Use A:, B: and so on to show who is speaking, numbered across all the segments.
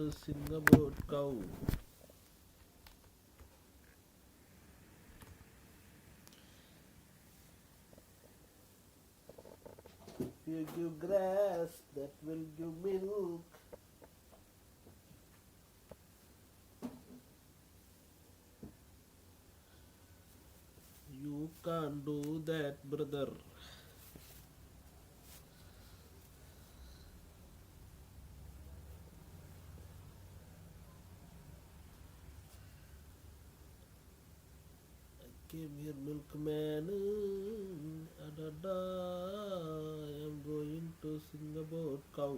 A: to sing about cow. If you give grass, that will give milk. You can't do that, brother. I came here, milkman. Da. I am going to sing about cow.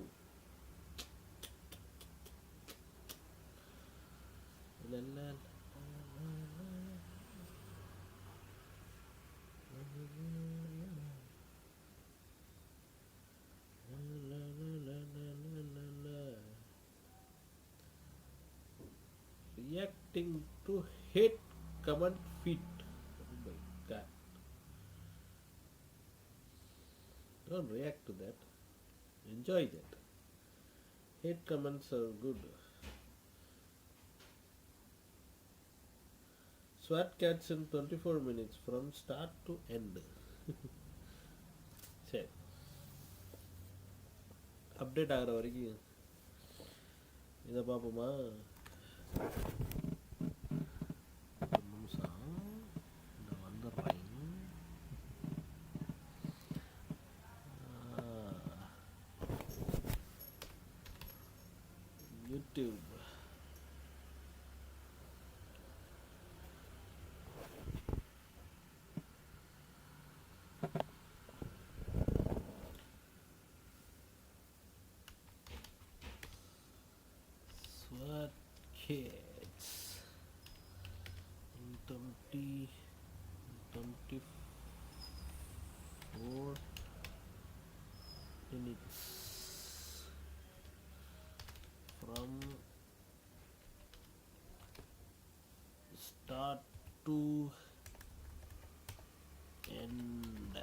A: La, la, reacting to hate comment feed. Oh my god. Don't react to that. Enjoy that. Hate comments are good. SWAT cats in 24 minutes from start to end. சரி update ஆகிற வரைக்கும் இதை பார்ப்போமா? ஒரு நிமிஷம் இந்த வந்துடுறேன். YouTube SWAT kids in 24 minutes from start to end.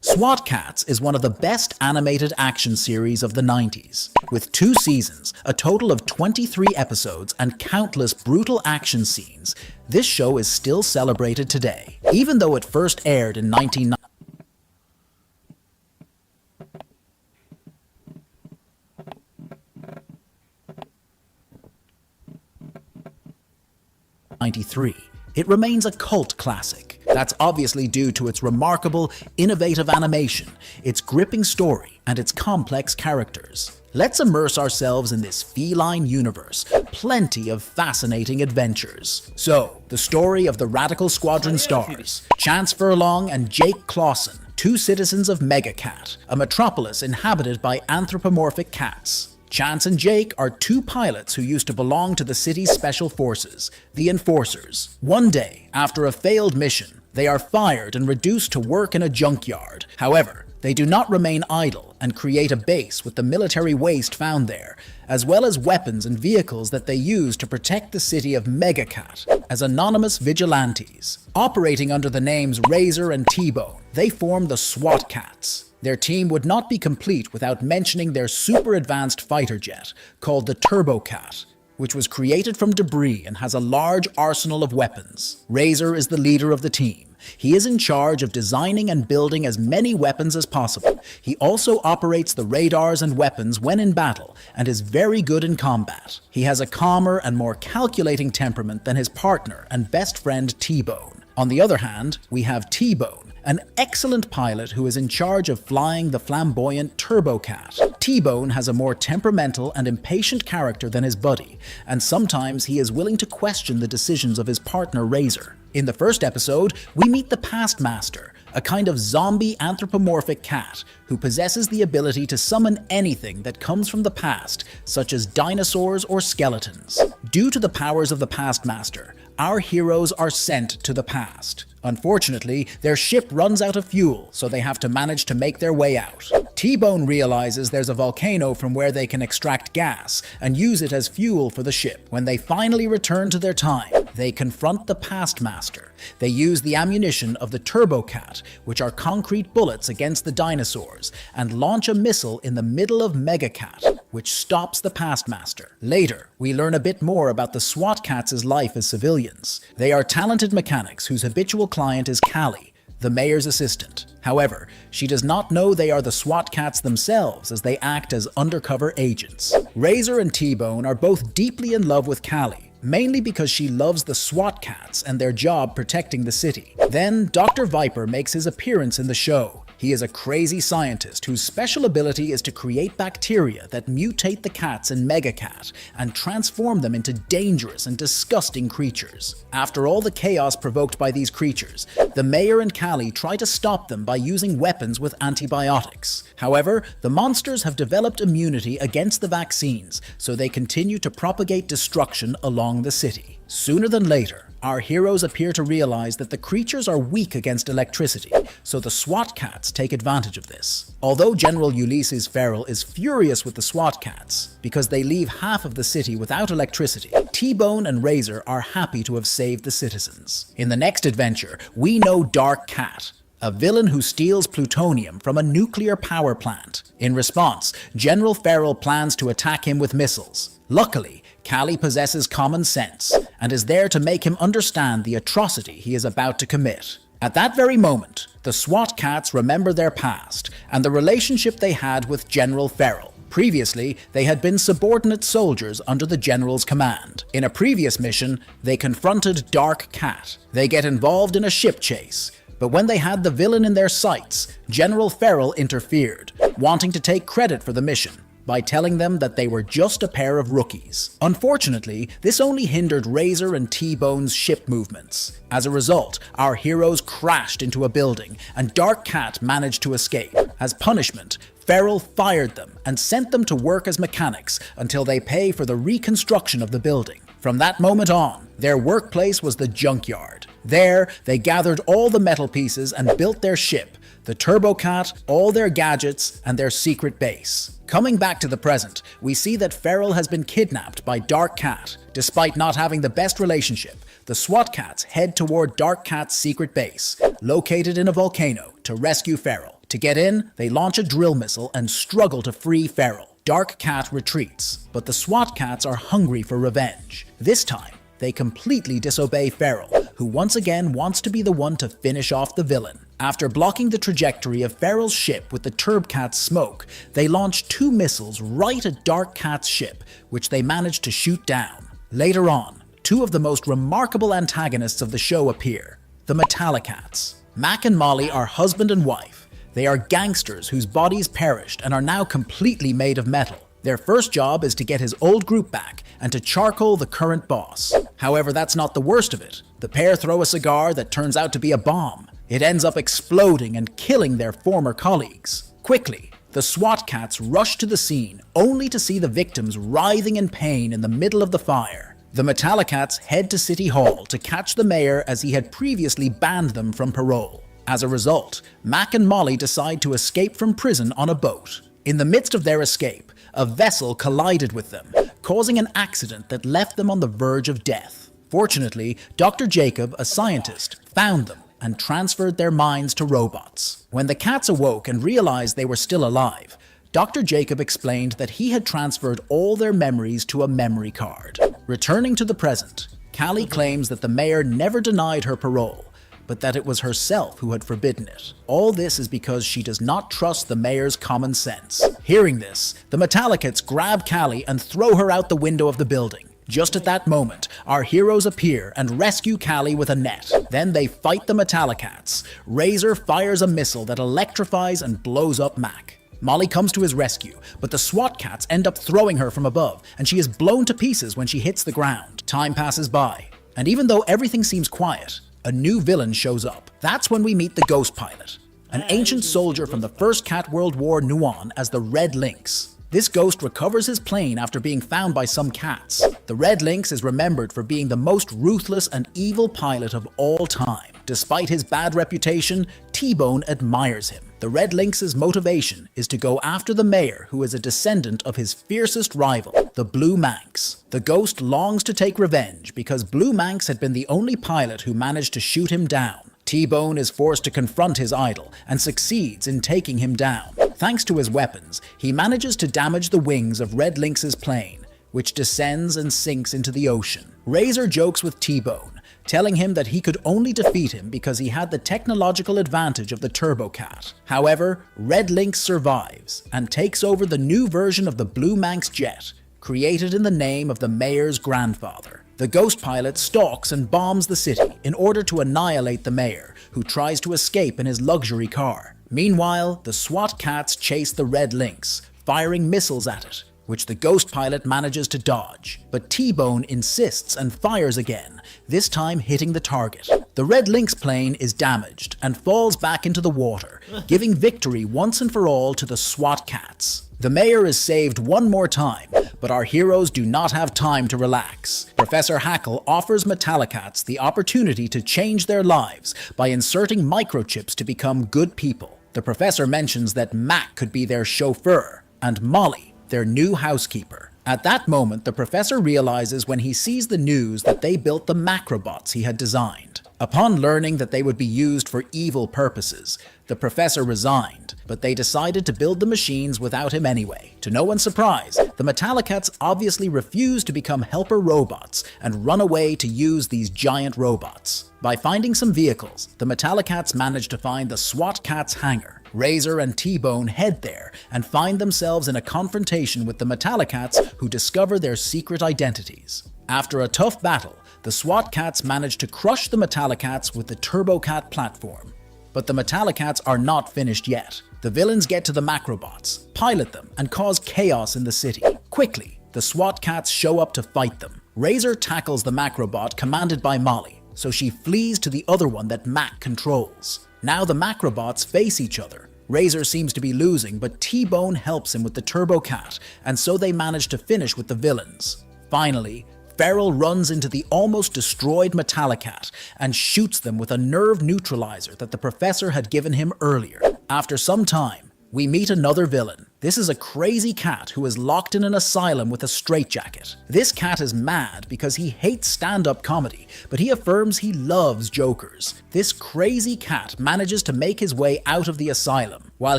B: SWAT Kats is one of the best animated action series of the 90s. With 2 seasons, a total of 23 episodes, and countless brutal action scenes, this show is still celebrated today. Even though it first aired in 1993, it remains a cult classic. That's obviously due to its remarkable, innovative animation, its gripping story, and its complex characters. Let's immerse ourselves in this feline universe. Plenty of fascinating adventures. So, the story of the Radical Squadron stars, Chance Furlong and Jake Clausen, 2 citizens of Megacat, a metropolis inhabited by anthropomorphic cats. Chance and Jake are 2 pilots who used to belong to the city's special forces, the Enforcers. One day, after a failed mission, they are fired and reduced to work in a junkyard. However, they do not remain idle and create a base with the military waste found there, as well as weapons and vehicles that they use to protect the city of Megacat as anonymous vigilantes. Operating under the names Razor and T-Bone, they form the SWAT Kats. Their team would not be complete without mentioning their super advanced fighter jet, called the TurboCat, which was created from debris and has a large arsenal of weapons. Razor is the leader of the team. He is in charge of designing and building as many weapons as possible. He also operates the radars and weapons when in battle, and is very good in combat. He has a calmer and more calculating temperament than his partner and best friend T-Bone. On the other hand, we have T-Bone, an excellent pilot who is in charge of flying the flamboyant TurboCat. T-Bone has a more temperamental and impatient character than his buddy, and sometimes he is willing to question the decisions of his partner Razor. In the first episode, we meet the Past Master, a kind of zombie anthropomorphic cat who possesses the ability to summon anything that comes from the past, such as dinosaurs or skeletons. Due to the powers of the Past Master, our heroes are sent to the past. Unfortunately, their ship runs out of fuel, so they have to manage to make their way out. T-Bone realizes there's a volcano from where they can extract gas and use it as fuel for the ship. When they finally return to their time, They confront the Past Master. They use the ammunition of the Turbo Cat, which are concrete bullets against the dinosaurs, and launch a missile in the middle of Mega Cat, which stops the Past Master. Later, we learn a bit more about the SWAT Cats' life as civilians. They are talented mechanics whose habitual client is Callie, the mayor's assistant. However, she does not know they are the SWAT Cats themselves, as they act as undercover agents. Razor and T-Bone are both deeply in love with Callie, mainly because she loves the SWAT Cats and their job protecting the city. Then, Dr. Viper makes his appearance in the show. He is a crazy scientist whose special ability is to create bacteria that mutate the cats in Mega Cat and transform them into dangerous and disgusting creatures. After all the chaos provoked by these creatures, the mayor and Callie try to stop them by using weapons with antibiotics. However, the monsters have developed immunity against the vaccines, so they continue to propagate destruction along the city. Sooner than later, our heroes appear to realize that the creatures are weak against electricity, so the SWAT Cats take advantage of this. Although General Ulysses Farrell is furious with the SWAT Cats because they leave half of the city without electricity, T-Bone and Razor are happy to have saved the citizens. In the next adventure, we know Dark Cat, a villain who steals plutonium from a nuclear power plant. In response, General Farrell plans to attack him with missiles. Luckily, Callie possesses common sense and is there to make him understand the atrocity he is about to commit. At that very moment, the SWAT Cats remember their past and the relationship they had with General Farrell. Previously, they had been subordinate soldiers under the General's command. In a previous mission, they confronted Dark Cat. They get involved in a ship chase, but when they had the villain in their sights, General Farrell interfered, wanting to take credit for the mission by telling them that they were just a pair of rookies. Unfortunately, this only hindered Razor and T-Bone's ship movements. As a result, our heroes crashed into a building, and Dark Cat managed to escape. As punishment, Farrell fired them and sent them to work as mechanics until they pay for the reconstruction of the building. From that moment on, their workplace was the junkyard. There, they gathered all the metal pieces and built their ship, the Turbo Cat, all their gadgets, and their secret base. Coming back to the present, we see that Farrell has been kidnapped by Dark Cat. Despite not having the best relationship, the SWAT Cats head toward Dark Cat's secret base, located in a volcano, to rescue Farrell. To get in, they launch a drill missile and struggle to free Farrell. Dark Cat retreats, but the SWAT Cats are hungry for revenge. This time, they completely disobey Farrell, who once again wants to be the one to finish off the villain. After blocking the trajectory of Farrell's ship with the Turb Cat's smoke, they launch 2 missiles right at Dark Cat's ship, which they manage to shoot down. Later on, 2 of the most remarkable antagonists of the show appear, the Metallicats. Mac and Molly are husband and wife. They are gangsters whose bodies perished and are now completely made of metal. Their first job is to get his old group back and to charcoal the current boss. However, that's not the worst of it. The pair throw a cigar that turns out to be a bomb. It ends up exploding and killing their former colleagues. Quickly, the SWAT Cats rush to the scene, only to see the victims writhing in pain in the middle of the fire. The Metallicats head to City Hall to catch the mayor, as he had previously banned them from parole. As a result, Mac and Molly decide to escape from prison on a boat. In the midst of their escape, a vessel collided with them, causing an accident that left them on the verge of death. Fortunately, Dr. Jacob, a scientist, found them and transferred their minds to robots. When the cats awoke and realized they were still alive, Dr. Jacob explained that he had transferred all their memories to a memory card. Returning to the present, Callie claims that the mayor never denied her parole, but that it was herself who had forbidden it. All this is because she does not trust the mayor's common sense. Hearing this, the Metallicats grab Callie and throw her out the window of the building. Just at that moment, our heroes appear and rescue Callie with a net. Then they fight the Metallicats. Razor fires a missile that electrifies and blows up Mac. Molly comes to his rescue, but the SWAT Cats end up throwing her from above, and she is blown to pieces when she hits the ground. Time passes by, and even though everything seems quiet, a new villain shows up. That's when we meet the Ghost Pilot, an ancient soldier from the First Cat World War known as the Red Lynx. This ghost recovers his plane after being found by some cats. The Red Lynx is remembered for being the most ruthless and evil pilot of all time. Despite his bad reputation, T-Bone admires him. The Red Lynx's motivation is to go after the mayor, who is a descendant of his fiercest rival, the Blue Manx. The Ghost longs to take revenge because Blue Manx had been the only pilot who managed to shoot him down. T-Bone is forced to confront his idol and succeeds in taking him down. Thanks to his weapons, he manages to damage the wings of Red Lynx's plane, which descends and sinks into the ocean. Razor jokes with T-Bone, telling him that he could only defeat him because he had the technological advantage of the TurboCat. However, Red Lynx survives and takes over the new version of the Blue Manx jet, created in the name of the mayor's grandfather. The Ghost pilot stalks and bombs the city in order to annihilate the mayor, who tries to escape in his luxury car. Meanwhile, the SWAT cats chase the Red Lynx, firing missiles at it, which the Ghost pilot manages to dodge. But T-Bone insists and fires again, this time hitting the target. The Red Lynx plane is damaged and falls back into the water, giving victory once and for all to the SWAT cats. The mayor is saved one more time, but our heroes do not have time to relax. Professor Hackle offers Metallicats the opportunity to change their lives by inserting microchips to become good people. The professor mentions that Mac could be their chauffeur, and Molly, their new housekeeper. At that moment, the professor realizes when he sees the news that they built the Macrobots he had designed. Upon learning that they would be used for evil purposes, the professor resigned, but they decided to build the machines without him anyway. To no one's surprise, the Metallicats obviously refuse to become helper robots and run away to use these giant robots. By finding some vehicles, the Metallicats manage to find the SWAT Cats' hangar. Razor and T-Bone head there and find themselves in a confrontation with the Metallicats, who discover their secret identities. After a tough battle, the SWAT Cats manage to crush the Metallicats with the TurboCat platform. But the Metallicats are not finished yet. The villains get to the Macrobots, pilot them, and cause chaos in the city. Quickly, the SWAT Cats show up to fight them. Razor tackles the Macrobot commanded by Molly, so she flees to the other one that Mac controls. Now the Macrobots face each other. Razor seems to be losing, but T-Bone helps him with the TurboCat, and so they manage to finish with the villains. Finally, Feral runs into the almost destroyed Metallicat and shoots them with a nerve neutralizer that the professor had given him earlier. After some time, we meet another villain. This is a crazy cat who is locked in an asylum with a straitjacket. This cat is mad because he hates stand-up comedy, but he affirms he loves jokers. This crazy cat manages to make his way out of the asylum. While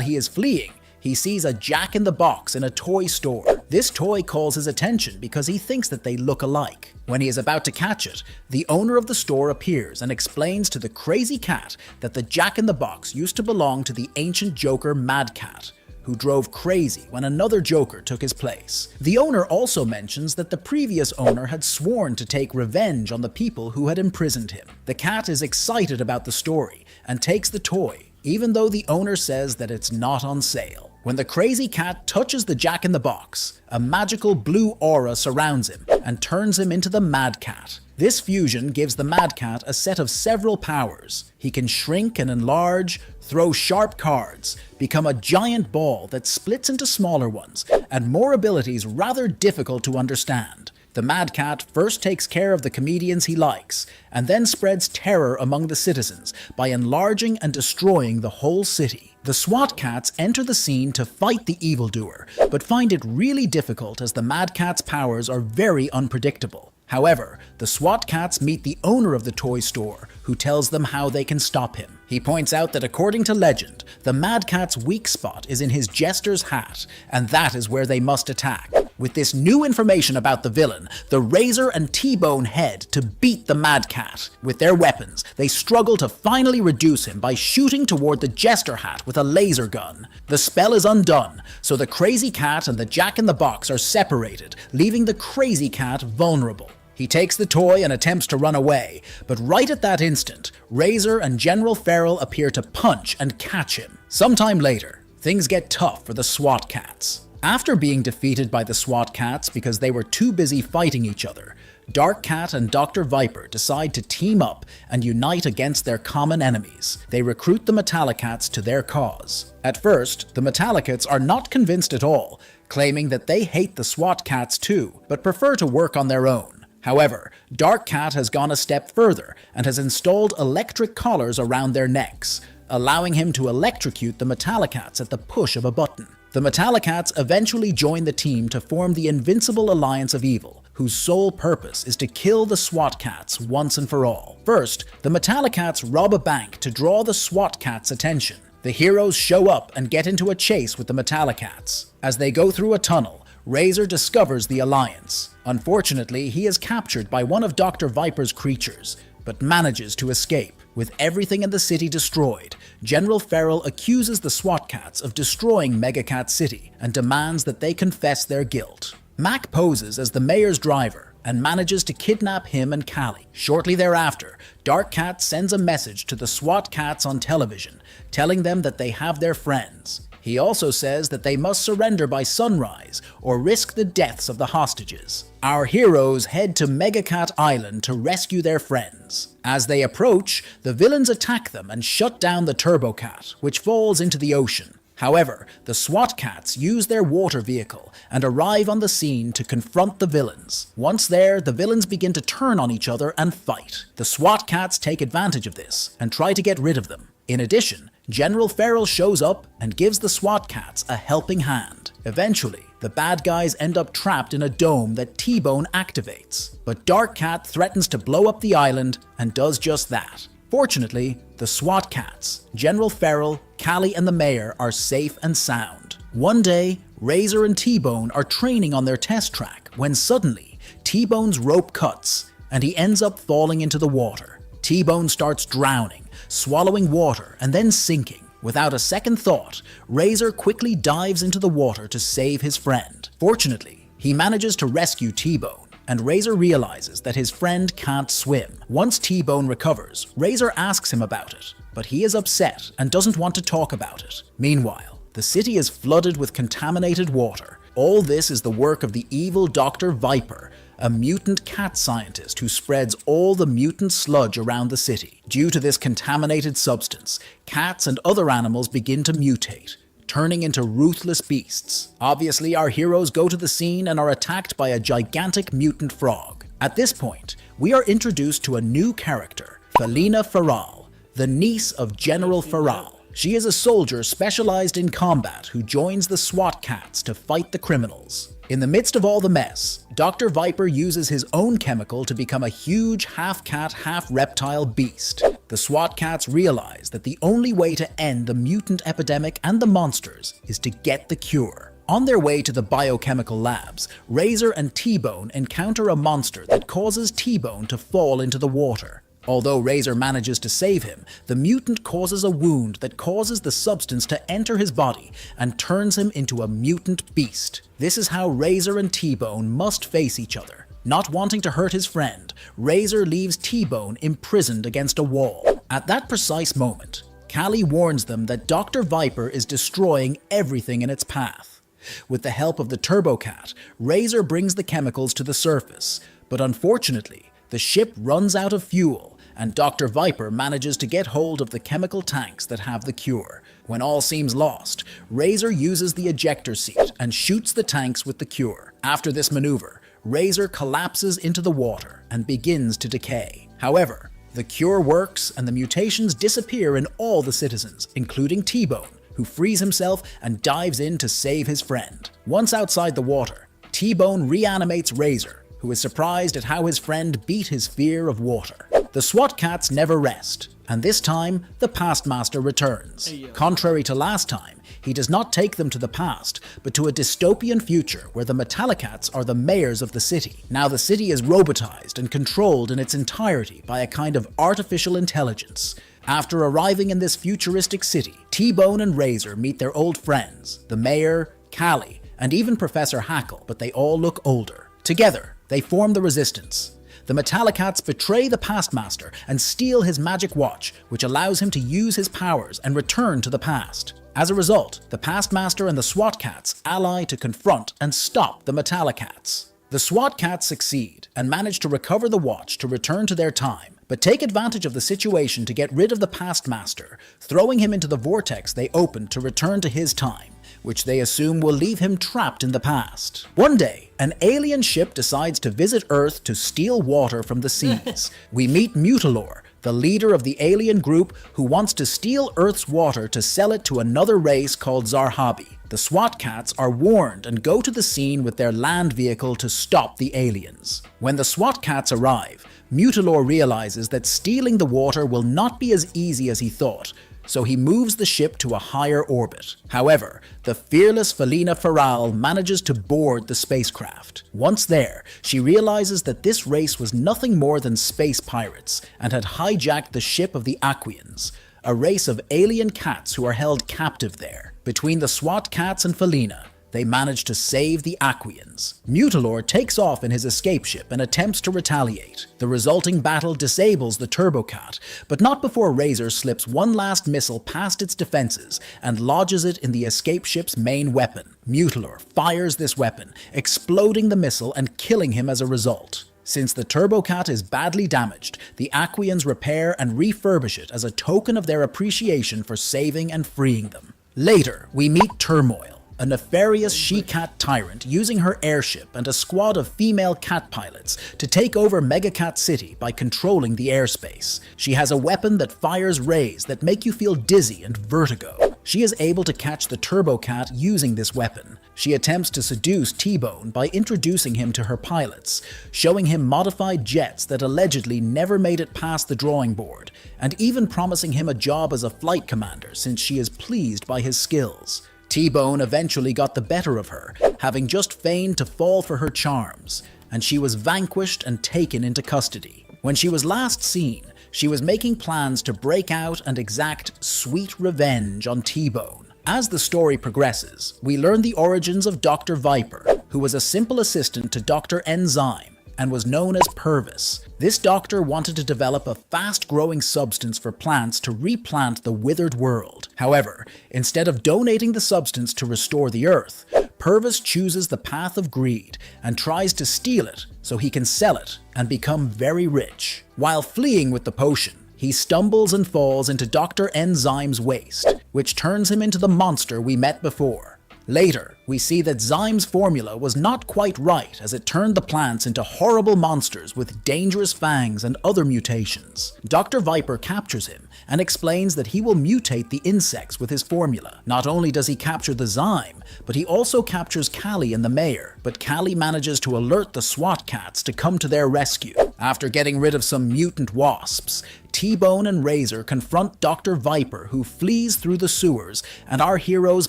B: he is fleeing, he sees a Jack-in-the-Box in a toy store. This toy calls his attention because he thinks that they look alike. When he is about to catch it, the owner of the store appears and explains to the crazy cat that the Jack-in-the-Box used to belong to the ancient joker Mad Cat, who drove crazy when another joker took his place. The owner also mentions that the previous owner had sworn to take revenge on the people who had imprisoned him. The cat is excited about the story and takes the toy, even though the owner says that it's not on sale. When the crazy cat touches the Jack-in-the-Box, a magical blue aura surrounds him and turns him into the Mad Cat. This fusion gives the Mad Cat a set of several powers. He can shrink and enlarge, throw sharp cards, become a giant ball that splits into smaller ones, and more abilities rather difficult to understand. The Mad Cat first takes care of the comedians he likes, and then spreads terror among the citizens by enlarging and destroying the whole city. The SWAT Cats enter the scene to fight the evildoer, but find it really difficult as the Mad Cat's powers are very unpredictable. However, the SWAT Cats meet the owner of the toy store, who tells them how they can stop him. He points out that according to legend, the Mad Cat's weak spot is in his jester's hat, and that is where they must attack. With this new information about the villain, the Razor and T-Bone head to beat the Mad Cat. With their weapons, they struggle to finally reduce him by shooting toward the jester hat with a laser gun. The spell is undone, so the crazy cat and the Jack-in-the-Box are separated, leaving the crazy cat vulnerable. He takes the toy and attempts to run away, but right at that instant, Razor and General Feral appear to punch and catch him. Sometime later, things get tough for the SWAT Cats. After being defeated by the SWAT Cats because they were too busy fighting each other, Dark Cat and Dr. Viper decide to team up and unite against their common enemies. They recruit the Metallicats to their cause. At first, the Metallicats are not convinced at all, claiming that they hate the SWAT Cats too, but prefer to work on their own. However, Dark Cat has gone a step further and has installed electric collars around their necks. allowing him to electrocute the Metallicats at the push of a button. The Metallicats eventually join the team to form the Invincible Alliance of Evil, whose sole purpose is to kill the SWAT Cats once and for all. First, the Metallicats rob a bank to draw the SWAT Cats' attention. The heroes show up and get into a chase with the Metallicats. As they go through a tunnel, Razor discovers the Alliance. Unfortunately, he is captured by one of Dr. Viper's creatures, but manages to escape. With everything in the city destroyed, General Feral accuses the SWAT Cats of destroying Megacat City and demands that they confess their guilt. Mac poses as the mayor's driver and manages to kidnap him and Callie. Shortly thereafter, Dark Cat sends a message to the SWAT Cats on television, telling them that they have their friends. He also says that they must surrender by sunrise or risk the deaths of the hostages. Our heroes head to Megacat Island to rescue their friends. As they approach, the villains attack them and shut down the Turbocat, which falls into the ocean. However, the SWAT Cats use their water vehicle and arrive on the scene to confront the villains. Once there, the villains begin to turn on each other and fight. The SWAT Cats take advantage of this and try to get rid of them. In addition, General Feral shows up and gives the SWAT Cats a helping hand. Eventually, the bad guys end up trapped in a dome that T-Bone activates. But Dark Cat threatens to blow up the island and does just that. Fortunately, the SWAT Cats, General Feral, Callie and the mayor are safe and sound. One day, Razor and T-Bone are training on their test track when suddenly, T-Bone's rope cuts and he ends up falling into the water. T-Bone starts drowning, swallowing water and then sinking. Without a second thought, Razor quickly dives into the water to save his friend. Fortunately, he manages to rescue T-Bone, and Razor realizes that his friend can't swim. Once T-Bone recovers, Razor asks him about it, but he is upset and doesn't want to talk about it. Meanwhile, the city is flooded with contaminated water. All this is the work of the evil Dr. Viper, a mutant cat scientist who spreads all the mutant sludge around the city. Due to this contaminated substance, cats and other animals begin to mutate, turning into ruthless beasts. Obviously, our heroes go to the scene and are attacked by a gigantic mutant frog. At this point, we are introduced to a new character, Felina Feral, the niece of General Feral. She is a soldier specialized in combat who joins the SWAT Cats to fight the criminals. In the midst of all the mess, Dr. Viper uses his own chemical to become a huge half-cat, half-reptile beast. The SWAT Cats realize that the only way to end the mutant epidemic and the monsters is to get the cure. On their way to the biochemical labs, Razor and T-Bone encounter a monster that causes T-Bone to fall into the water. Although Razor manages to save him, the mutant causes a wound that causes the substance to enter his body and turns him into a mutant beast. This is how Razor and T-Bone must face each other. Not wanting to hurt his friend, Razor leaves T-Bone imprisoned against a wall. At that precise moment, Callie warns them that Dr. Viper is destroying everything in its path. With the help of the Turbocat, Razor brings the chemicals to the surface, but unfortunately, the ship runs out of fuel, and Dr. Viper manages to get hold of the chemical tanks that have the cure. When all seems lost, Razor uses the ejector seat and shoots the tanks with the cure. After this maneuver, Razor collapses into the water and begins to decay. However, the cure works and the mutations disappear in all the citizens, including T-Bone, who frees himself and dives in to save his friend. Once outside the water, T-Bone reanimates Razor, who is surprised at how his friend beat his fear of water. The SWAT Cats never rest, and this time, the Past Master returns. Contrary to last time, he does not take them to the past, but to a dystopian future where the Metallicats are the mayors of the city. Now the city is robotized and controlled in its entirety by a kind of artificial intelligence. After arriving in this futuristic city, T-Bone and Razor meet their old friends, the mayor, Callie, and even Professor Hackle, but they all look older. Together, they form the Resistance. The Metallicats betray the Past Master and steal his magic watch, which allows him to use his powers and return to the past. As a result, the Past Master and the SWAT Cats ally to confront and stop the Metallicats. The SWAT Cats succeed and manage to recover the watch to return to their time, but take advantage of the situation to get rid of the Past Master, throwing him into the vortex they opened to return to his time, which they assume will leave him trapped in the past. One day, an alien ship decides to visit Earth to steal water from the seas. We meet Mutilor, the leader of the alien group who wants to steal Earth's water to sell it to another race called Zarhabi. The SWAT cats are warned and go to the scene with their land vehicle to stop the aliens. When the SWAT cats arrive, Mutilor realizes that stealing the water will not be as easy as he thought, so he moves the ship to a higher orbit. However, the fearless Felina Faral manages to board the spacecraft. Once there, she realizes that this race was nothing more than space pirates and had hijacked the ship of the Aquians, a race of alien cats who are held captive there. Between the SWAT cats and Felina, they manage to save the Aquians. Mutilor takes off in his escape ship and attempts to retaliate. The resulting battle disables the Turbocat, but not before Razor slips one last missile past its defenses and lodges it in the escape ship's main weapon. Mutilor fires this weapon, exploding the missile and killing him as a result. Since the Turbocat is badly damaged, the Aquians repair and refurbish it as a token of their appreciation for saving and freeing them. Later, we meet Turmoil, a nefarious she-cat tyrant using her airship and a squad of female cat pilots to take over Megacat City by controlling the airspace. She has a weapon that fires rays that make you feel dizzy and vertigo. She is able to catch the Turbocat using this weapon. She attempts to seduce T-Bone by introducing him to her pilots, showing him modified jets that allegedly never made it past the drawing board, and even promising him a job as a flight commander since she is pleased by his skills. T-Bone eventually got the better of her, having just feigned to fall for her charms, and she was vanquished and taken into custody. When she was last seen, she was making plans to break out and exact sweet revenge on T-Bone. As the story progresses, we learn the origins of Dr. Viper, who was a simple assistant to Dr. Enzyme and was known as Purvis. This doctor wanted to develop a fast-growing substance for plants to replant the withered world. However, instead of donating the substance to restore the earth, Purvis chooses the path of greed and tries to steal it so he can sell it and become very rich. While fleeing with the potion, he stumbles and falls into Dr. Enzyme's waste, which turns him into the monster we met before. Later, we see that Zyme's formula was not quite right as it turned the plants into horrible monsters with dangerous fangs and other mutations. Dr. Viper captures him and explains that he will mutate the insects with his formula. Not only does he capture the Zyme, but he also captures Callie and the mayor, but Callie manages to alert the SWAT cats to come to their rescue. After getting rid of some mutant wasps, T-Bone and Razor confront Dr. Viper, who flees through the sewers, and our heroes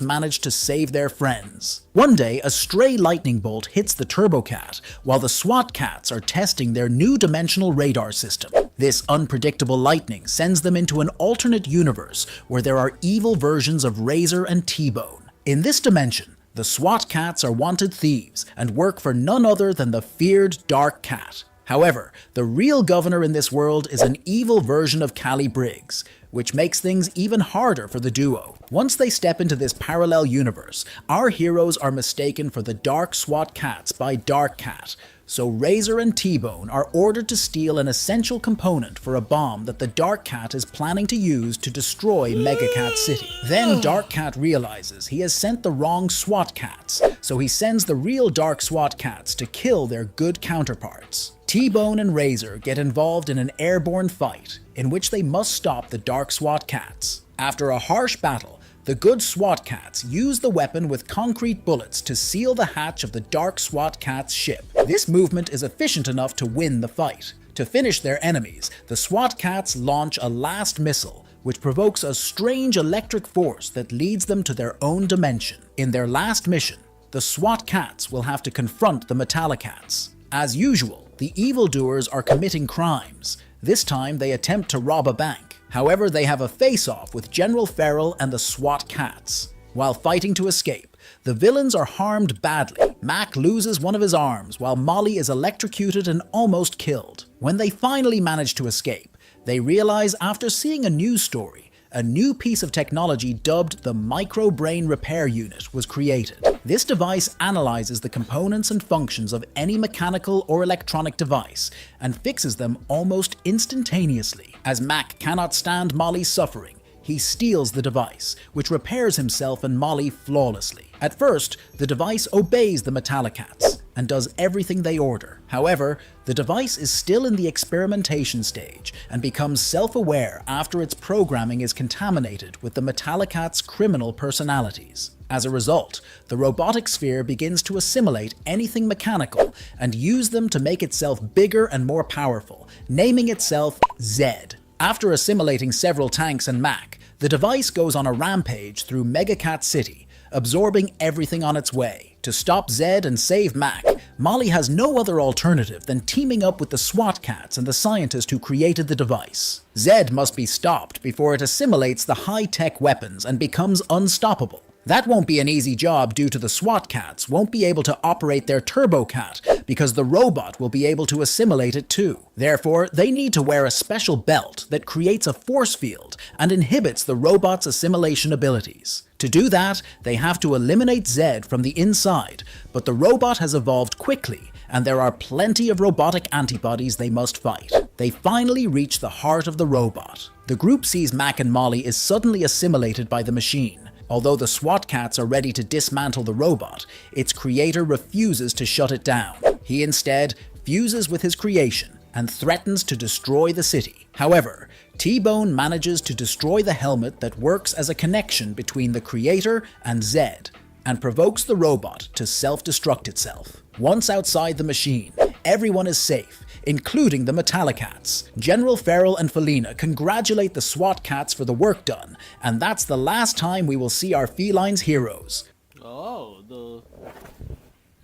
B: manage to save their friends. One day, a stray lightning bolt hits the Turbocat, while the SWAT cats are testing their new dimensional radar system. This unpredictable lightning sends them into an alternate universe where there are evil versions of Razor and T-Bone. In this dimension, the SWAT cats are wanted thieves and work for none other than the feared Dark Cat. However, the real governor in this world is an evil version of Callie Briggs, which makes things even harder for the duo. Once they step into this parallel universe, our heroes are mistaken for the Dark SWAT cats by Dark Cat, so Razor and T-Bone are ordered to steal an essential component for a bomb that the Dark Cat is planning to use to destroy Megacat City. Then Dark Cat realizes he has sent the wrong SWAT cats, so he sends the real Dark SWAT cats to kill their good counterparts. T-Bone and Razor get involved in an airborne fight, in which they must stop the Dark SWAT cats. After a harsh battle, the good SWAT cats use the weapon with concrete bullets to seal the hatch of the Dark SWAT cats' ship. This movement is efficient enough to win the fight. To finish their enemies, the SWAT cats launch a last missile, which provokes a strange electric force that leads them to their own dimension. In their last mission, the SWAT cats will have to confront the Metallicats. As usual, the evildoers are committing crimes. This time they attempt to rob a bank. However, they have a face-off with General Feral and the SWAT cats. While fighting to escape, the villains are harmed badly. Mac loses one of his arms, while Molly is electrocuted and almost killed. When they finally manage to escape, they realize after seeing a news story, a new piece of technology dubbed the Microbrain Repair Unit was created. This device analyzes the components and functions of any mechanical or electronic device and fixes them almost instantaneously. As Mac cannot stand Molly's suffering, He steals the device, which repairs himself and Molly flawlessly. At first, the device obeys the Metallicats and does everything they order. However, the device is still in the experimentation stage and becomes self-aware after its programming is contaminated with the Metallicats' criminal personalities. As a result, the robotic sphere begins to assimilate anything mechanical and use them to make itself bigger and more powerful, naming itself Zed. After assimilating several tanks and Mac, the device goes on a rampage through Megacat City, absorbing everything on its way. To stop Zed and save Mac, Molly has no other alternative than teaming up with the SWAT cats and the scientist who created the device. Zed must be stopped before it assimilates the high-tech weapons and becomes unstoppable. That won't be an easy job due to the SWAT cats won't be able to operate their TurboCat because the robot will be able to assimilate it too. Therefore, they need to wear a special belt that creates a force field and inhibits the robot's assimilation abilities. To do that, they have to eliminate Zed from the inside, but the robot has evolved quickly and there are plenty of robotic antibodies they must fight. They finally reach the heart of the robot. The group sees Mac and Molly is suddenly assimilated by the machine. Although the SWAT cats are ready to dismantle the robot, its creator refuses to shut it down. He instead fuses with his creation and threatens to destroy the city. However, T-Bone manages to destroy the helmet that works as a connection between the creator and Zed, and provokes the robot to self-destruct itself. Once outside the machine, everyone is safe, including the Metallicats. General Farrell and Felina congratulate the SWAT cats for the work done, and that's the last time we will see our felines' heroes.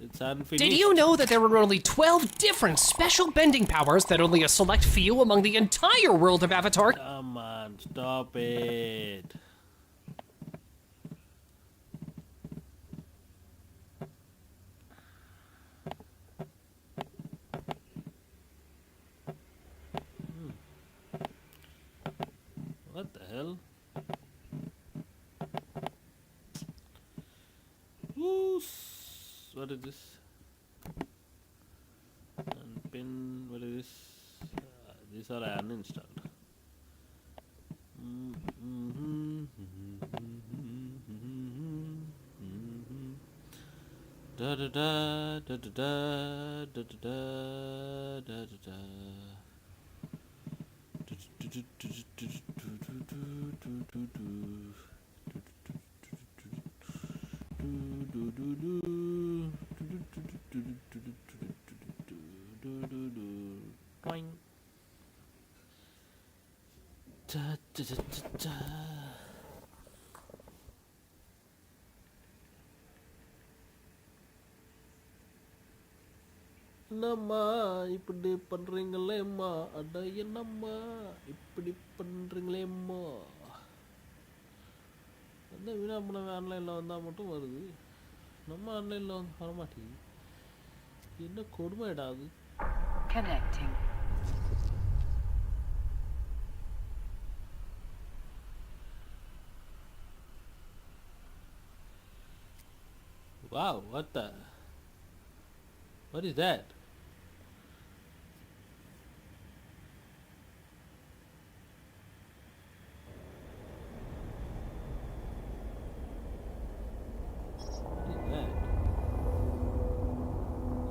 A: It's unfinished.
C: Did you know that there were only 12 different special bending powers that only a select few among the entire world of Avatar?
A: Come on, stop it. What the hell? What is this? Unpin, what is this? These are uninstalled. Da da da da da da da da da da da. என்னம்மா இப்படி பண்றீங்களேம்மா, அட என்னம்மா இப்படி பண்றீங்களேம்மா. அந்த வீணா போனவன் ஆன்லைனில் வந்தால் மட்டும் வருது, நம்ம ஆன்லைனில் வந்து வரமாட்டேங்குது. என்ன கொடுமைடா அது.
D: Connecting.
A: Wow, what is that?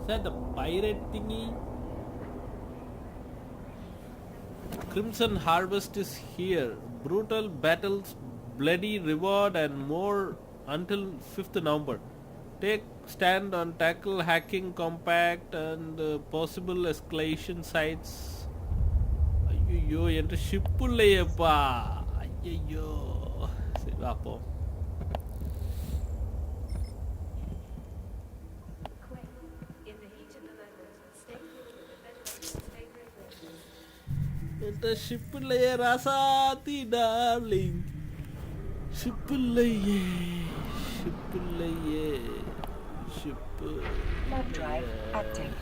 A: Is that the pirate thingy? Crimson Harvest is here. Brutal battles, bloody reward and more until 5th November. Take stand on tackle hacking compact and possible escalation sites. ஐயோ என்ற ship இல்லையேப்பா. ஐயோ சரி பார்ப்போம். என்ற ship இல்லையே Rasathi darling. Ship இல்லையே, ship இல்லையே, ship.
D: Log drive active.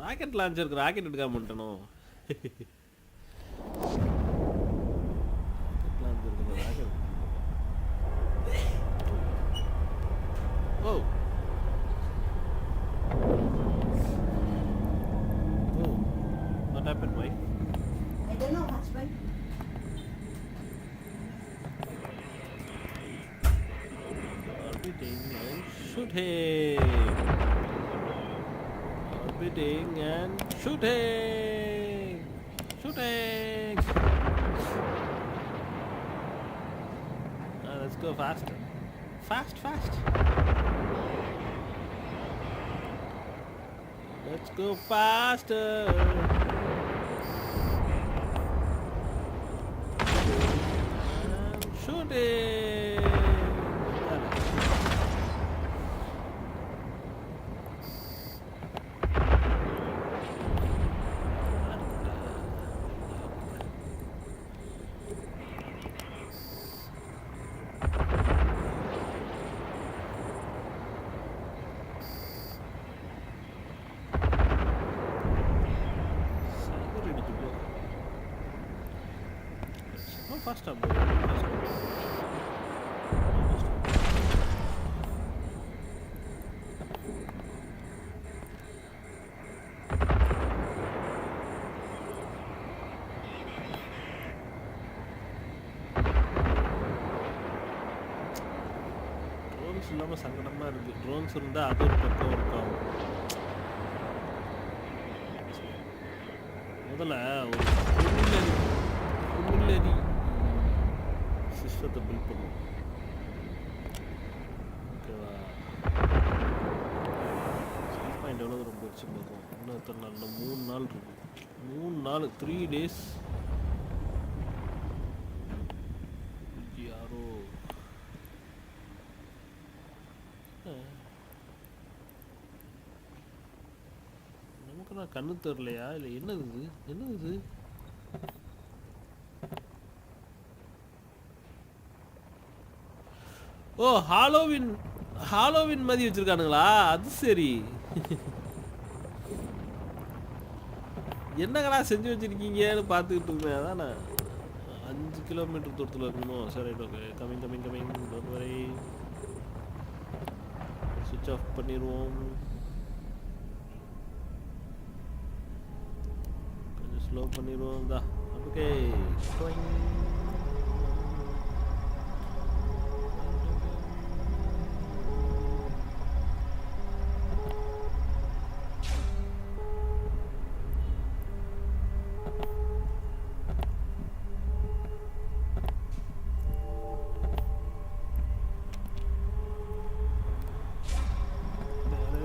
A: Rocket லான்ச்சருக்கு ராக்கெட் எடுக்காம பண்ணிட்டனோ. Oh and shooting. Orbiting and shooting. Shooting. Let's go faster. Fast. Let's go faster. And shooting. Fast up. Drones இல்லாமல் சங்கடமாக இருக்குது. ட்ரோன்ஸ் இருந்தால் அது ஒரு பக்கம் ஒர்க் ஆகும். முதல்ல ஒரு ஃபுல்லரி சிஸ்டத்தை பில்ட் பண்ணுவோம். ஓகேவா? ஸ்பீட் பாயிண்ட் எவ்வளோ தூரம் போயிடுச்சு பார்க்கும். இன்னும் எத்தனை நாள்? இன்னும் 3 நாள் இருக்கு. 3 நாள் 3 days. யாரோ நமக்கு நான் கண்ணு தெரியலையா இல்லை என்னது இது? ஓ, ஹாலோவின் மாதிரி வச்சிருக்கானுங்களா? அது சரி. என்னங்கடா செஞ்சு வச்சிருக்கீங்கன்னு பார்த்துக்கிட்டு இருந்தேன். அதான் நான் 5 கிலோமீட்டர் தூரத்தில் இருக்கணும். சரி, ஓகே. Coming don't worry. சுவிட்ச் ஆஃப் பண்ணிடுவோம். கொஞ்சம் ஸ்லோ பண்ணிடுவோம். தான் ஓகே.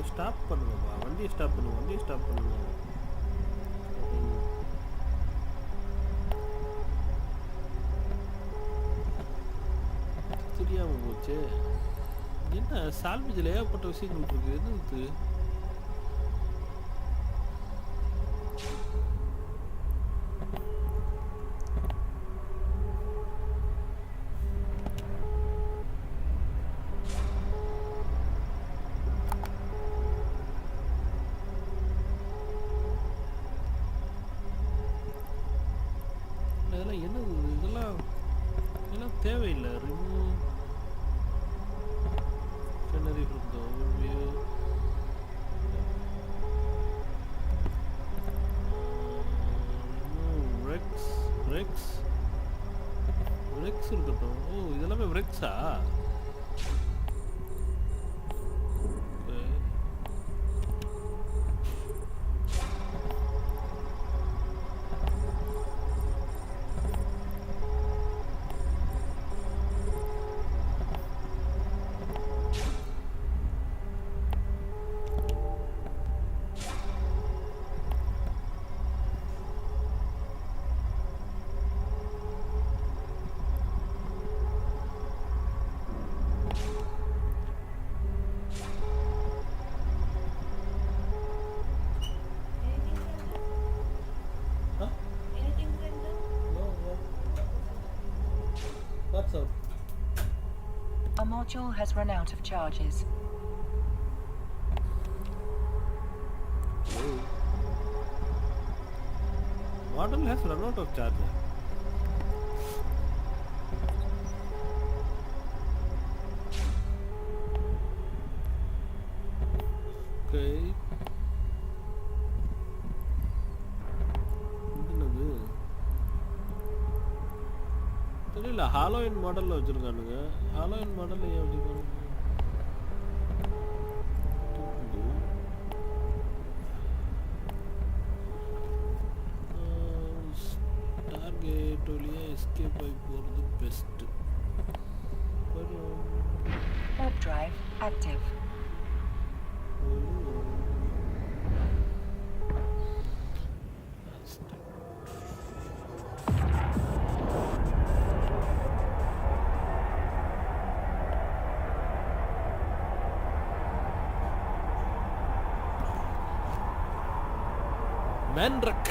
A: ஸ்டாப் பண்ணுங்கப்பா. வண்டியை ஸ்டாப் பண்ணுங்க. தெரியாம போச்சு. என்ன சால்வேஜில் ஏகப்பட்ட விஷயங்கள் இருக்கு. என்ன இது? இதெல்லாம் தேவையில்லை. Remove scenery from the overview. Rex இருக்கட்டும். ஓ, இதெல்லாமே Rex-ஆ? What's up?
D: A module has run out of charges.
A: Oh. Model has run out of charges. Okay. தெரியல. ஹாலோவின் மாடலில் வச்சுருக்கானுங்க. ஹாலோவின் மாடலில் ஏன் அப்படி பண்ணுங்க?
D: active.
A: Mandrake.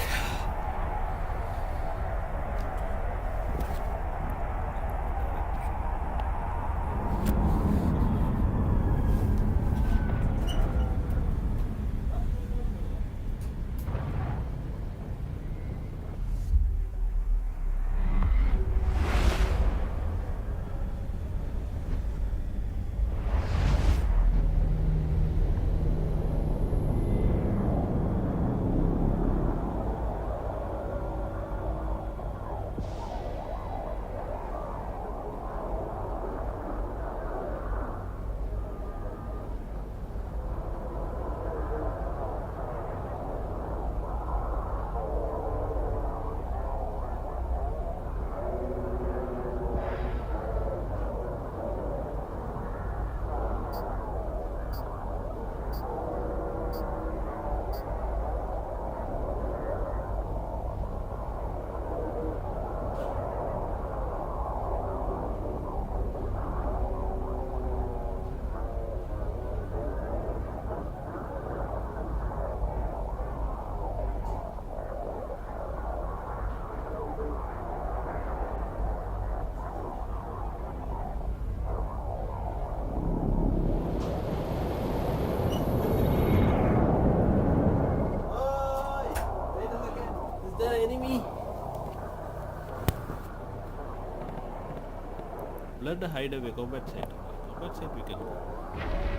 A: Blood hideaway, combat site. Combat site we can go.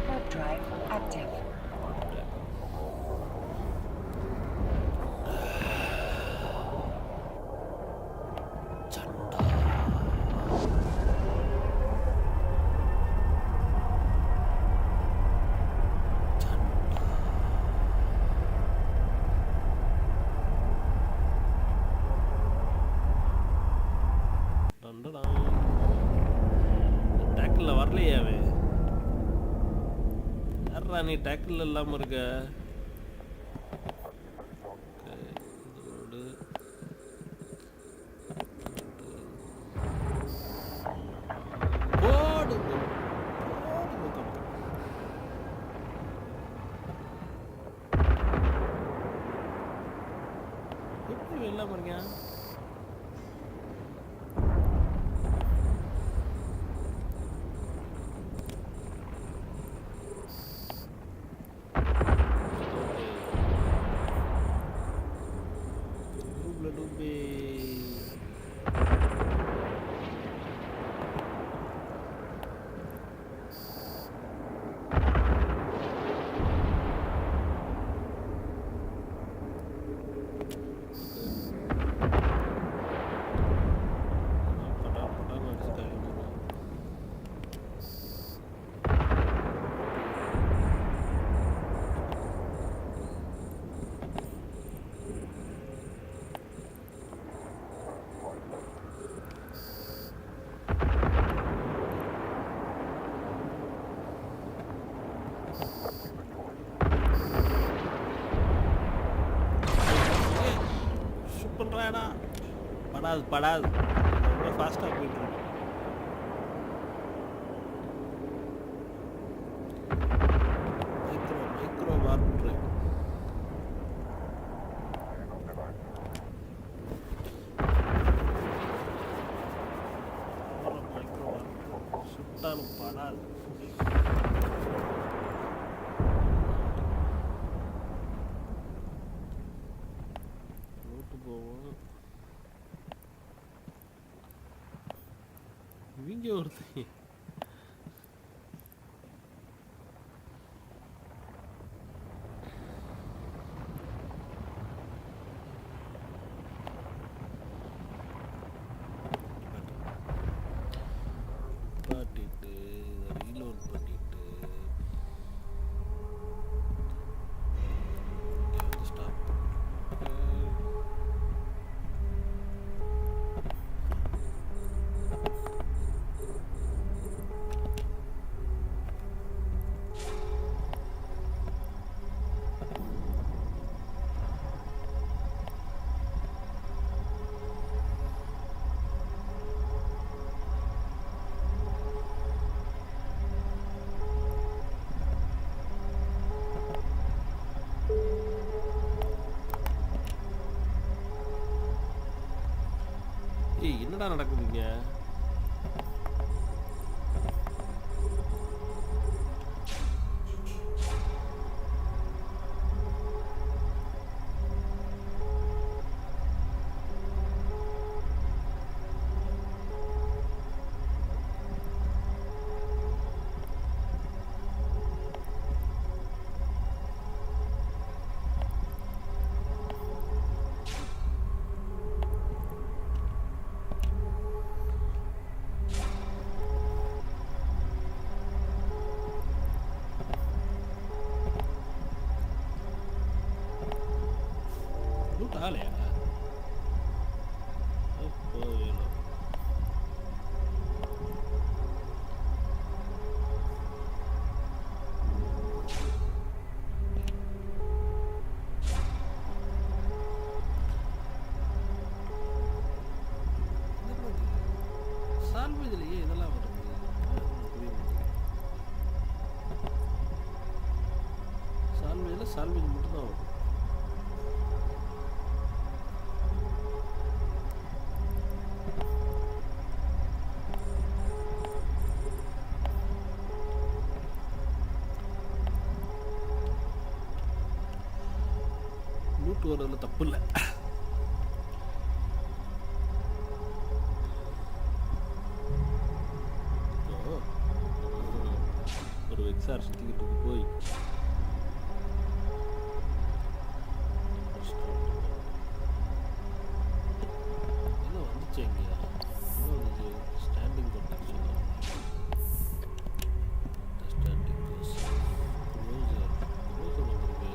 D: Warp drive active.
A: Tackle வரலையே அவன். யாரா நீ டேக்கில் இல்லாமல் இருக்க? எப்படி வெள்ளாம இருக்கேன்? படாது ரொம்ப ஃபாஸ்ட்டாக போயிட்டு micro warp drive. Micro warp சுட்டாலும் படாது. போவோம். இவங்க ஒருத்தர் பாட்டிட்டு ரீலோட் பண்ணிட்டு ஸ்டாப். என்னடா நடக்குதுங்க? ஆலையா வேணும். சால்வேஜ்லயே இதெல்லாம் வருது. சால்வேஜ் மட்டும்தான் வரும். லூட் வரதுல தப்பு இல்லை. ஒரு எக்ஸார் சுற்றிக்கிட்டு போய் எல்லாம் வந்துச்சு. எங்கேயா வந்துச்சு? ஸ்டாண்டிங் பண்ணுச்சு. ஸ்டாண்டிங் க்ளோசர் வந்துருக்கு.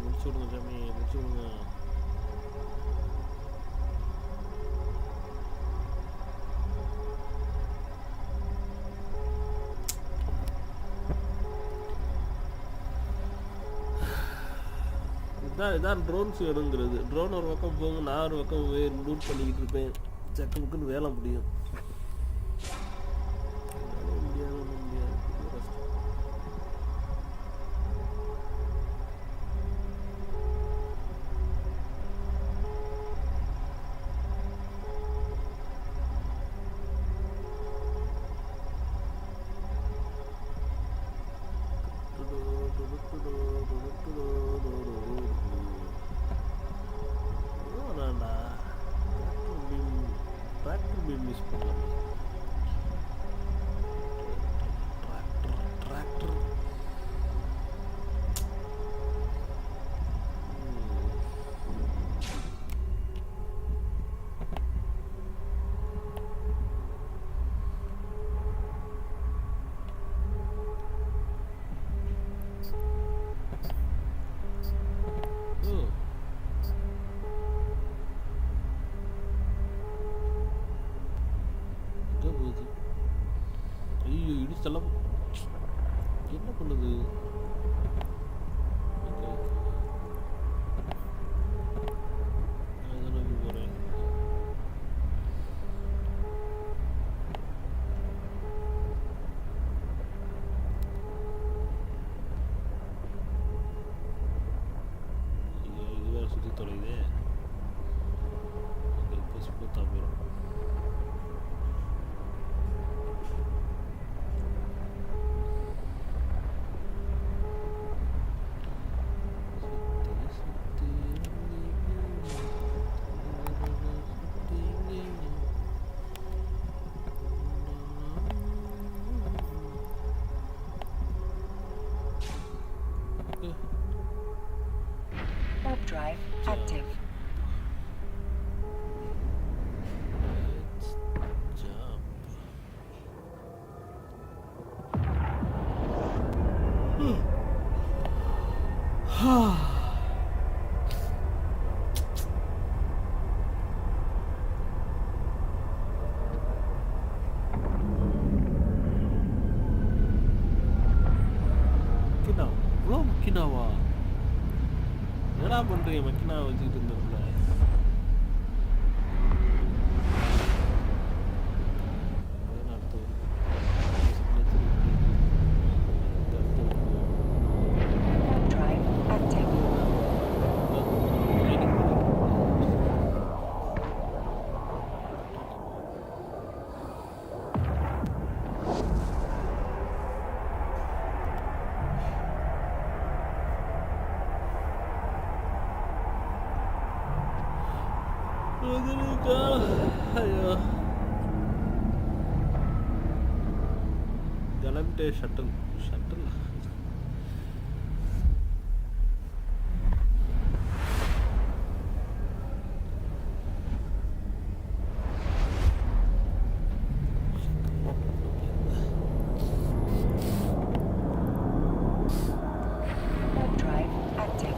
A: முடிச்சுடுங்க சாமி, முடிச்சுடுங்க. இதான் ட்ரோன்ஸ் வேணுங்கிறது. ட்ரோன் ஒரு பக்கம் போங்க, நான் ஒரு பக்கம் லூட் பண்ணிக்கிட்டு இருப்பேன். சக்கு முக்குன்னு வேலை முடியும். மிஸ் பண்ணலாம். டிராக்டர் இடிச்செல்லாம் என்ன பண்ணுது? போறேன். இது வேற சுத்தி தொலையுதே. ஸ்மூத்தா போயிடும். மக்கினா இவ்வளோ மக்கினாவா? என்னடா பண்றீங்க மக்கினா வச்சுக்கிட்டு இருந்தோம்ல?
D: Drive active.
A: ஐயோ கிளம்பிட்டே ஷட்டில்
D: Drive active.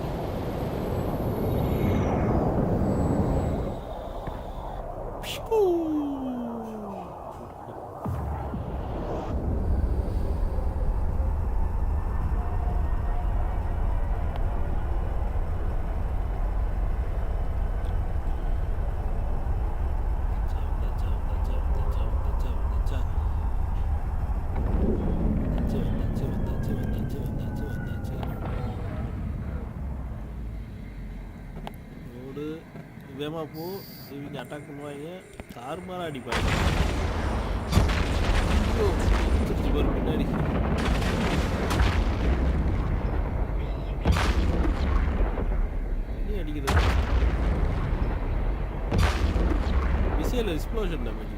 A: வேகமாக போ, இவங்க அட்டாக் பண்ணுவாங்க, தாறுமாறா அடிப்பாங்க. ஐயோ திருச்சி பாரு பின்னாடி. என்ன அடிக்கிறது? Missile explosion damage.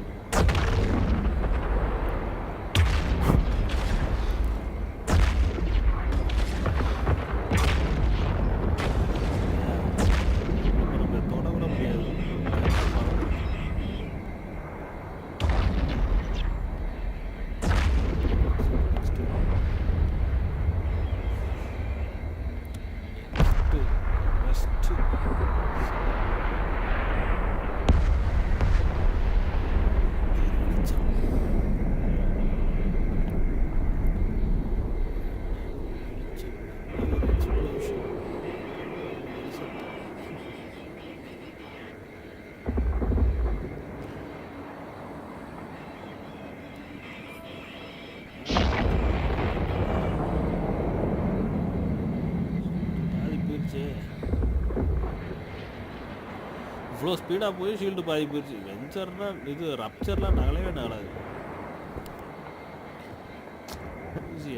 A: இவ்வளோ ஸ்பீடாக போய் ஷீல்டு பாதி போயிடுச்சு. வெஞ்சர்னா இது ரப்சர்லாம் நகலவே நகலாது.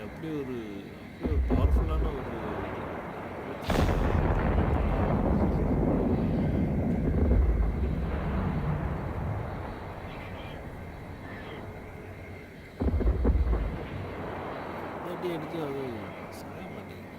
A: அப்படி ஒரு பவர்ஃபுல்லான ஒரு எடுத்து அது செய்ய மாட்டேங்குது.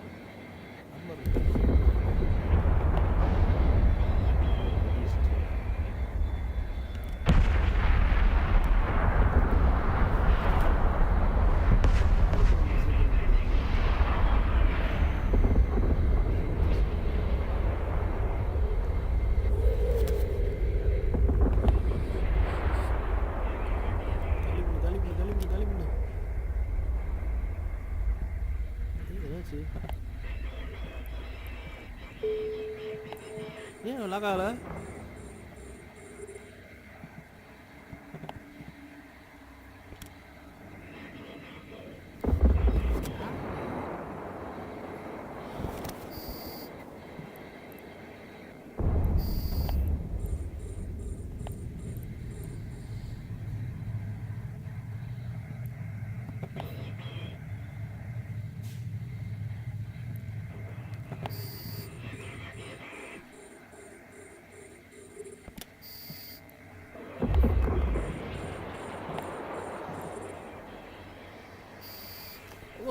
A: ஏன் லாகால?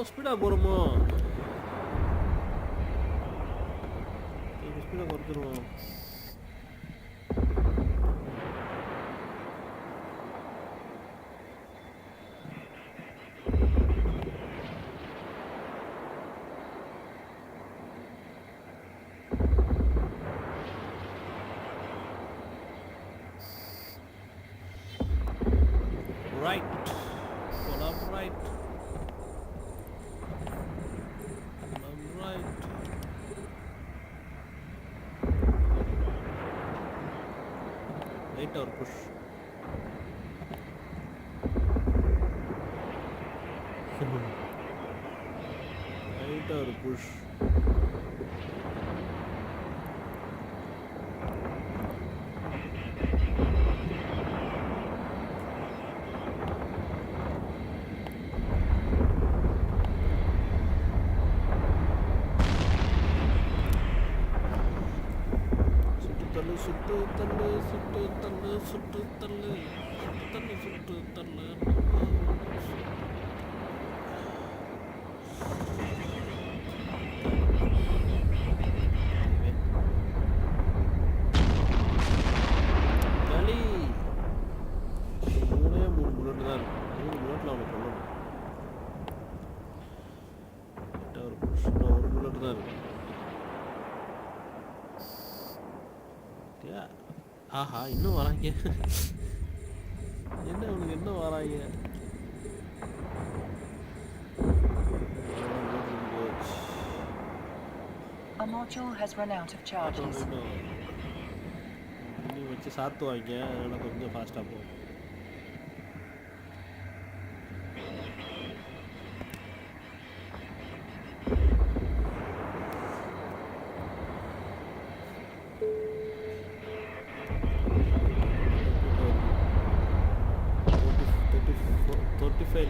A: ஸ்பீடாக போகிறோமோ? ஸ்பீடாக குறைச்சிருவோம். right. Collaborate. Collaborate. Right or push? Right or push? சுட்டு தள்ளு சுட்டு தள்ளு சுட்டு தள்ளு சுட்டு தள்ளு சுட்டு தள்ளு களி 3 புல்லட் தான் இருக்கு 3 புல்லட்ல அவனை கொல்லணும் ஒரு புஷ் ஒரு புல்லட் தான் இருக்கு ஆஹா இன்னும் வராங்க என்ன உனக்கு என்ன வராங்க
D: A module has run out of charges.
A: இன்னும் வச்சு சாத்துவாங்க அதனால கொஞ்சம் ஃபாஸ்ட்டாக போகும்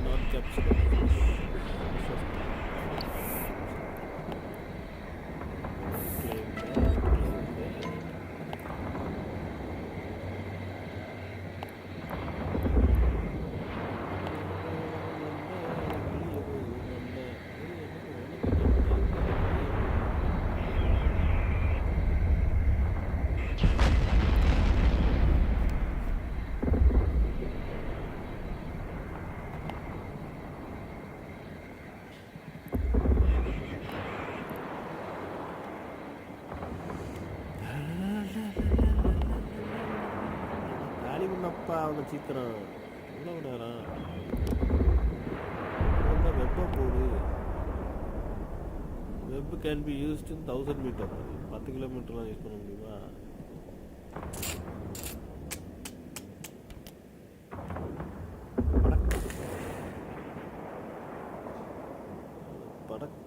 A: not captured. அப்பா அவனை சீக்கிரம் எவ்வளோ நேரம் வெப்பம் போகுது web can be used in 1000 metre 10 கிலோமீட்டர்லாம் யூஸ் பண்ண முடியுமா படக்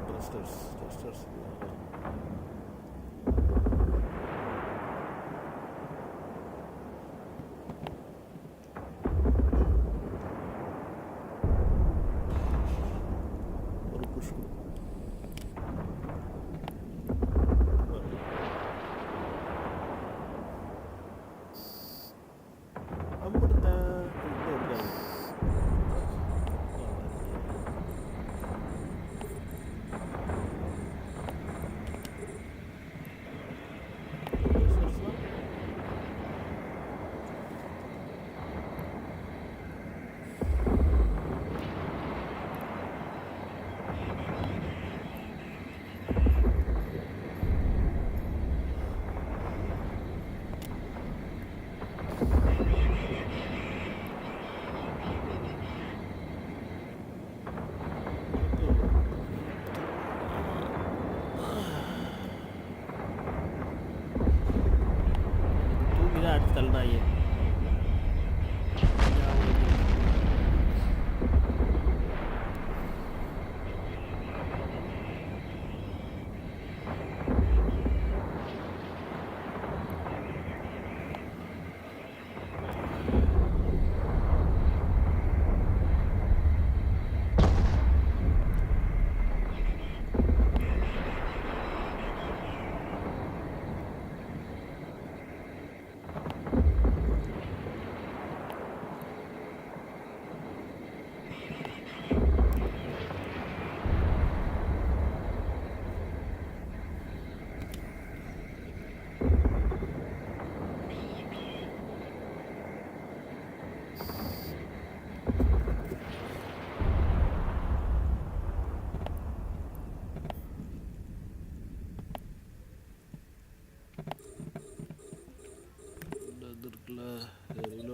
A: Thrusters. ஒரு புஷ் தள்ளினாயே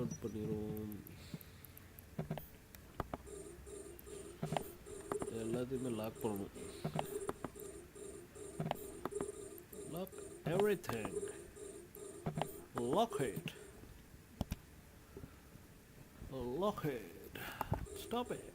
A: அவுட் பண்ணிடுவோம். எல்லாத்தையுமே லாக் பண்ணணும். Lock everything. Lock it. Lock it. Stop it.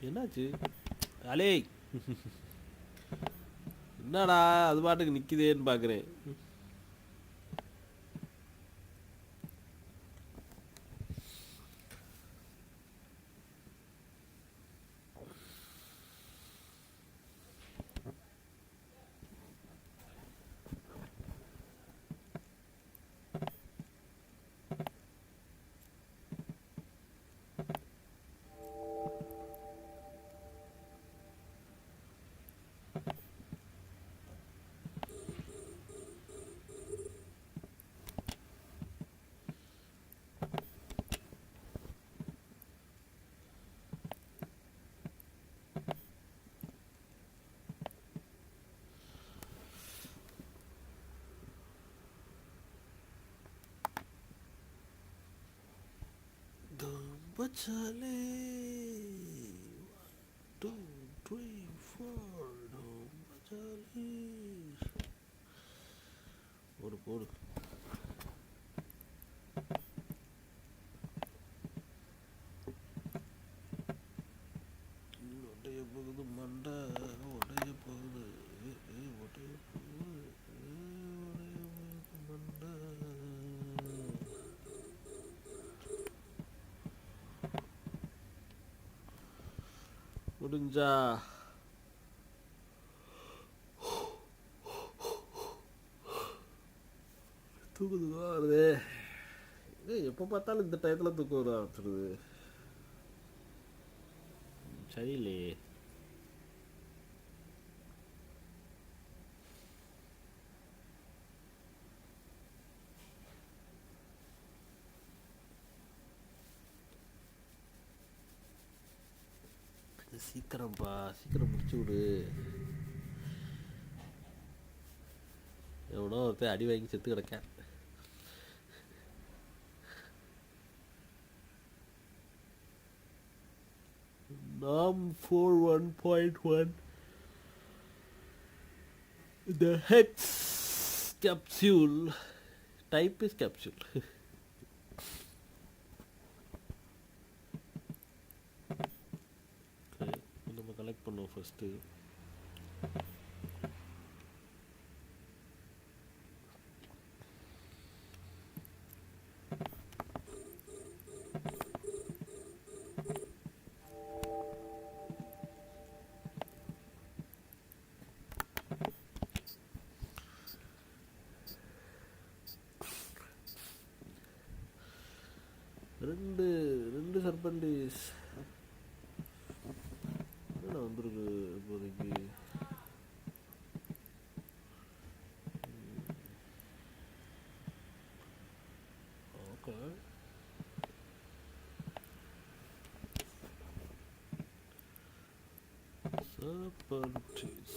A: என்னாச்சு அலே? என்னடா அது பாட்டுக்கு நிக்குதேன்னு பாக்குறேன். Bachale 1 2 3 4 bachale போடு உடைய போகுது மண்டை உடைய போகுது உடைய போகுது மண்டை. முடிஞ்சா தூக்குது வருது. எப்போ பார்த்தாலும் இந்த டயத்தில் தூக்கம் வர ஆரம்பிச்சிடுது. சரியில்லையே. சீக்கிரம்ப்பா சீக்கிரம் முடிச்சு விடு. எவனோ ஒருத்தர் அடி வாங்கி செத்து கிடக்கேன். NOM 41.1 The hex capsule type is capsule. நம்ம கலெக்ட் பண்ணுவோம் ஃபர்ஸ்ட். ரெண்டு சர்பண்டிஸ் என்ன வந்துருக்கு இப்போதைக்கு. Okay. Subtleties.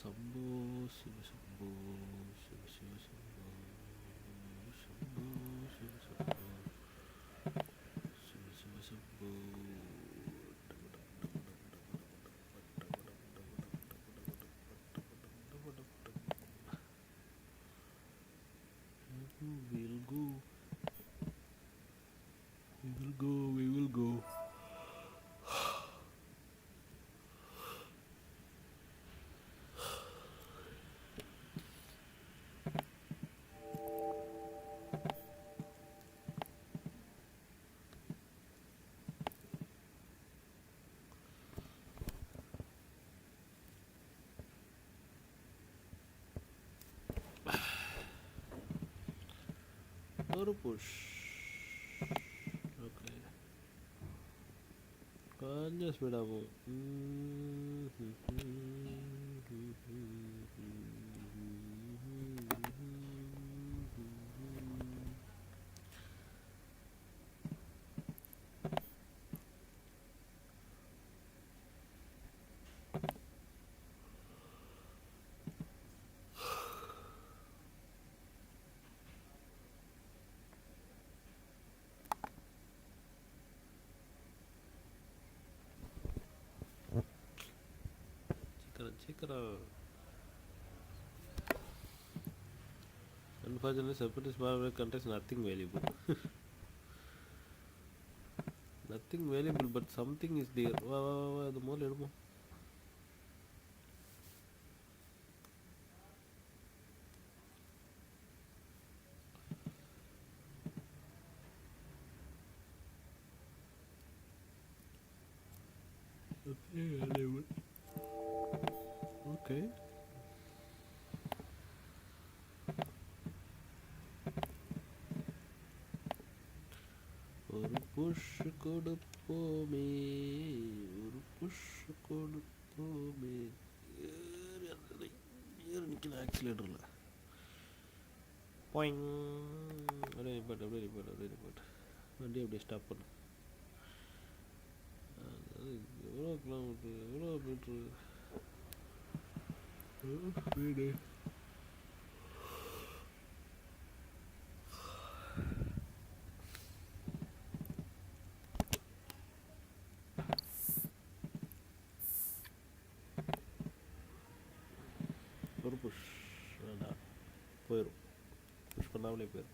A: Shambho, Shiva Shambho, Shiva Shiva Shambho, Shambho, Shiva Shambho, Shiva Shiva Shambho. We'll go. We will go. We will go. Or push. Okay. கொஞ்சம் ஸ்பீடாக போகும். Chikara. Unfortunately, separatist power contains nothing valuable. Nothing valuable, but something is there. Wow, the more little more. Okay. ஒரு push கொடுப்போமே, ஒரு push கொடுப்போமே. ஏறு நிற்கல ஆக்சிலேட்டரில். Buying. அப்படியே report. வண்டி அப்படியே ஸ்டாப் பண்ணு. எவ்வளோ கிலோமீட்ரு, எவ்வளோ மீட்ரு வீடு. ஒரு புஷ் வேண்டாம், போயிடும். புஷ் பண்ணாமலே போயிடும்.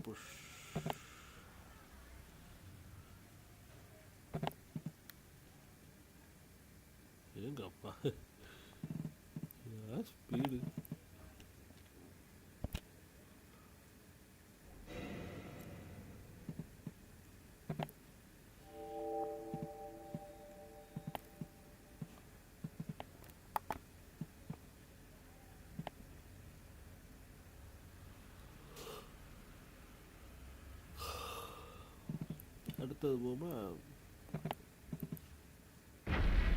A: புஷ். எங்கப்பா ஸ்பீடு. அடுத்தது போமா.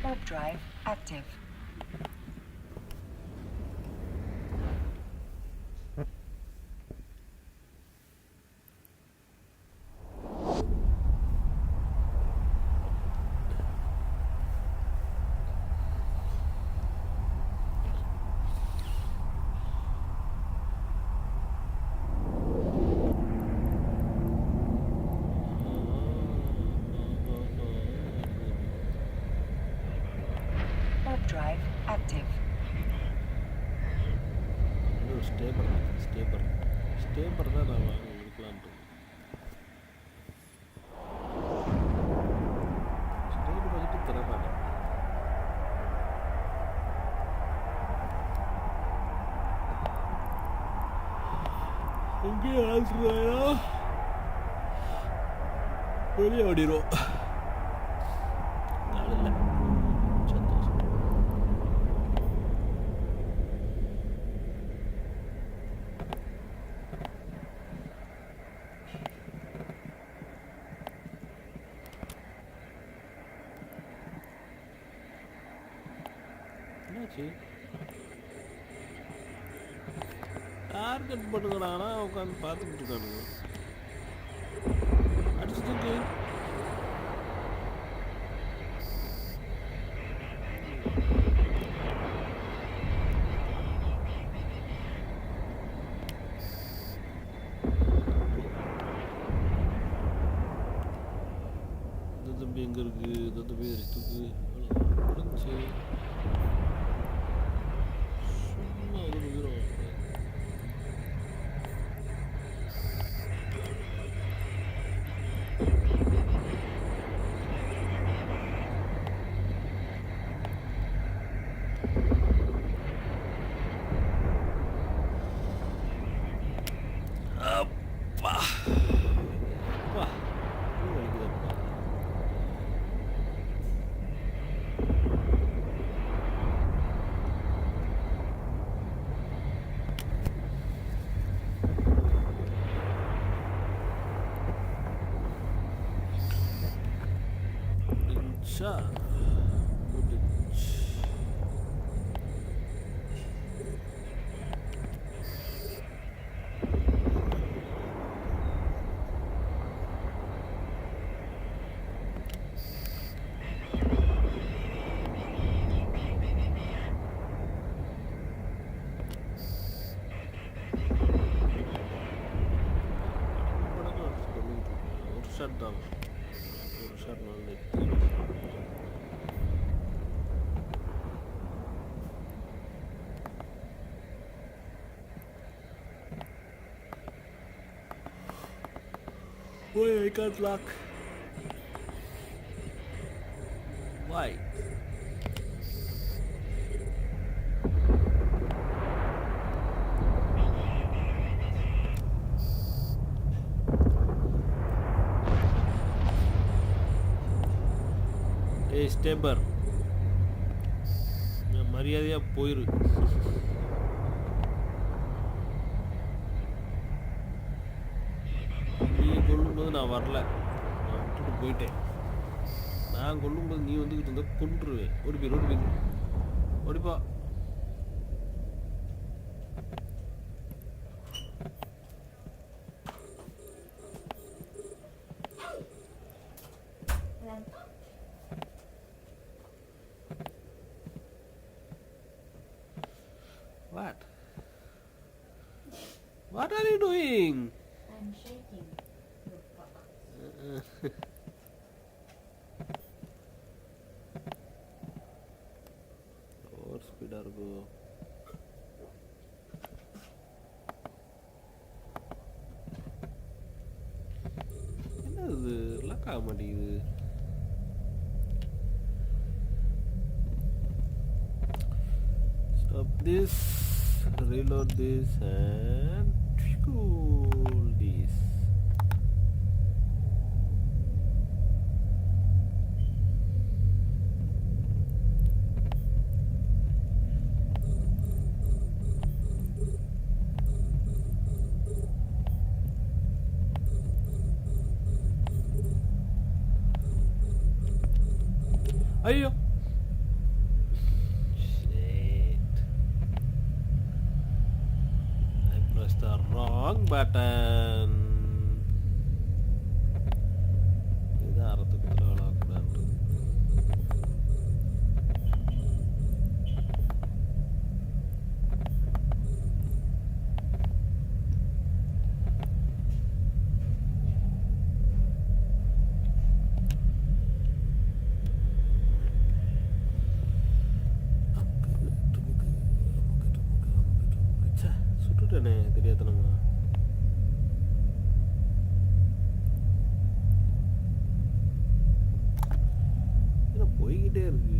D: Warp drive active. Warp drive active.
A: இன்னொரு ஸ்டேபர் தான் நான் வாங்க இருக்கலான்ட்டு. ஸ்டேபர் வச்சுட்டு தரமாட்டேன். எங்கேயும் ஆல்றாயா வெளியே ஓடிடும். நல்ல சந்தோஷம். என்னாச்சு? டார்கெட் பண்ணுங்கடானா உட்காந்து பார்த்துக்கிட்டு இருக்கானுங்க. அடிச்சுட்டு இந்த தம்பி எங்கே இருக்கு? இந்த தம்பி எடுத்துக்கு முடிஞ்சு சும்மா ஒரு உயிரம். அப்பா அப்பா இது வலிக்குதப்பா. இன்ஷா முடிஞ்சு. ஒரு ஷாட் தான், ஒரு ஷாட் நல்ல. Why I can't lock? Why? Hey, Stabber. நான் மரியாதையா போயிரு. நீ கொல்லும்போது நான் வரல, நான் விட்டுட்டு போயிட்டேன். நான் கொல்லும்போது நீ வந்துக்கிட்டு இருந்தா கொன்றுவேன். ஓடி போயிரு, ஓடிப்பா. What? What are you doing?
E: I'm shaking your butt.
A: Over speed argo. Stop this, reload this, and cool this. Ayyo. Shit. I pressed the wrong button. ഇത് അറുത്തുകൂടാണ്ട്. சுட்டுட்டேனே தெரியாதனமா. என்ன போய்கிட்டே இருக்கு.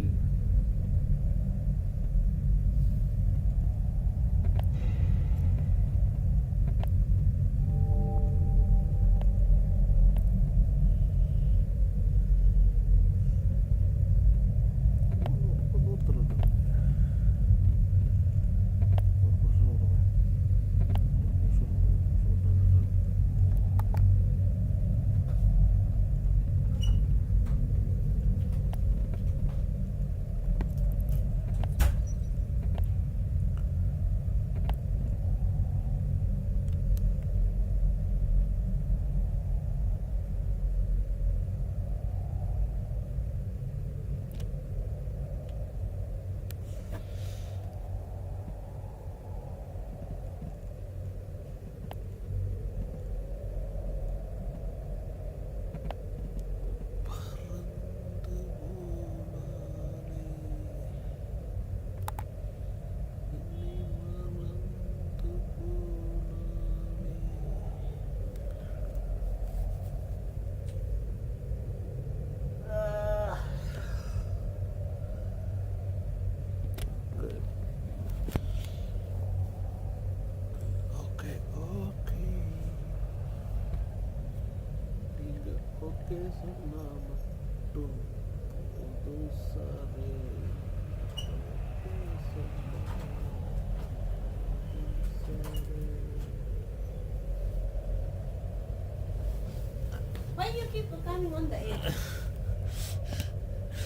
E: Why you keep coming on the edge?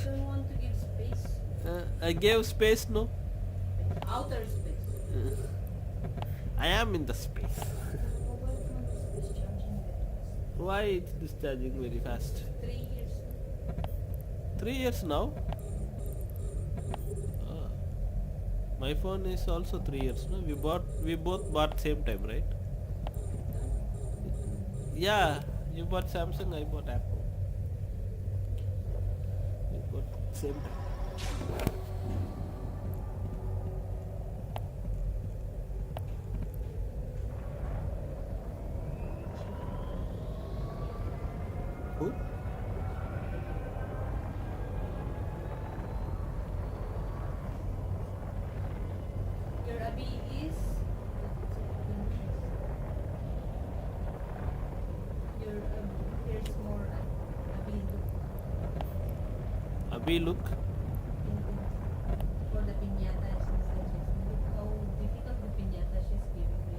E: Don't want to give space.
A: I gave space, no?
E: Outer space.
A: I am in the space.
E: Mobile phone is discharging batteries.
A: Why it's discharging very fast?
E: 3 years.
A: 3 years now? Ah. My phone is also 3 years, no? We both bought same time, right? Yeah, you bought Samsung, I bought Apple. We bought same time. Who?
E: Your Abby is. Your here's more Abby look
A: Abhi, look.
E: for the piñata. She's suggesting. Look how difficult the piñata she's giving me.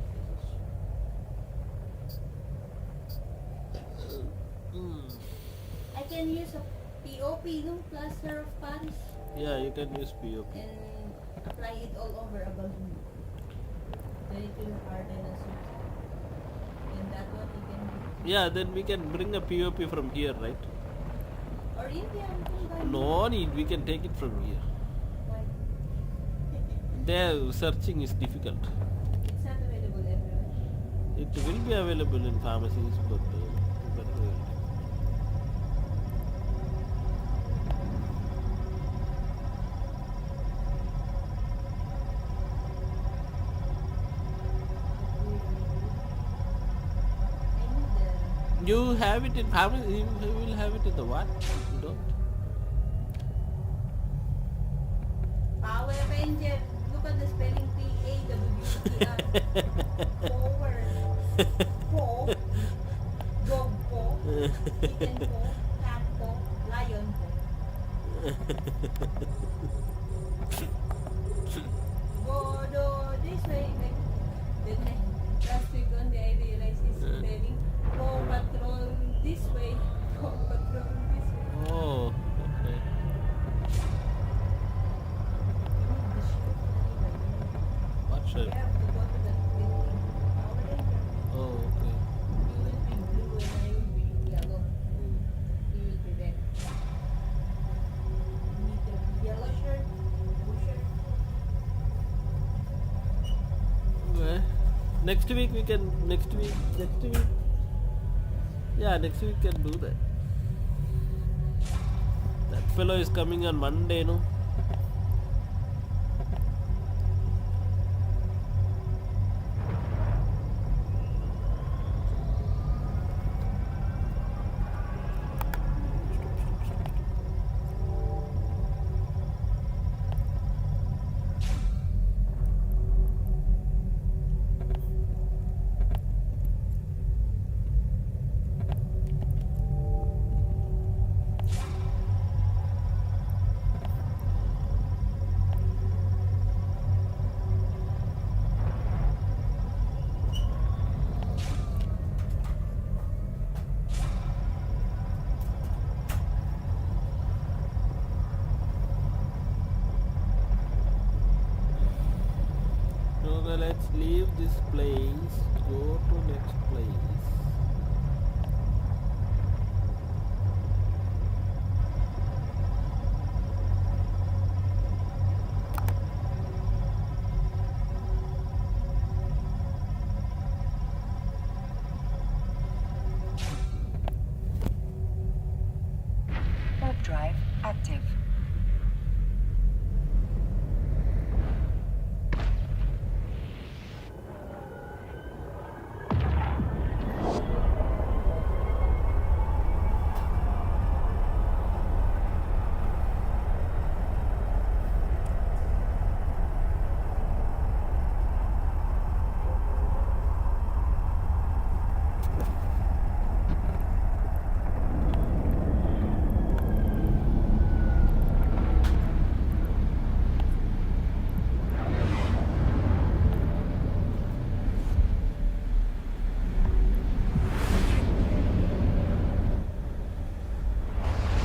E: I can use a POP, no? Plaster of Paris.
A: Yeah, you can use POP.
E: And apply it all over a balloon. Then it will harden as well. And that one you can do.
A: Yeah, then we can bring a POP from here, right?
E: Or India, we can buy
A: No need, we can take it from here.
E: Why?
A: There, searching is difficult.
E: It's not available everywhere.
A: It will be available in pharmacies, but
E: I need the
A: You have it in family. You will have it in the what? You don't.
E: Power Ranger. Look at the spelling P-A-W-E-R. Power. Po. Dog po. Chicken po. Cat po. Lion po. Go this way. Then last week only I realized his spelling. Go patrol this way. Go patrol this way.
A: Oh, okay. What
E: You
A: shape?
E: have to go to the building. Power Ranger.
A: Oh, okay.
E: You will be blue and I will be yellow. You will be red. You need the yellow shirt, blue shirt.
A: Okay. Next week. Yeah, next week can do that. That fellow is coming on Monday, no? Okay, let's leave this place. Go to next place.
D: Warp drive active.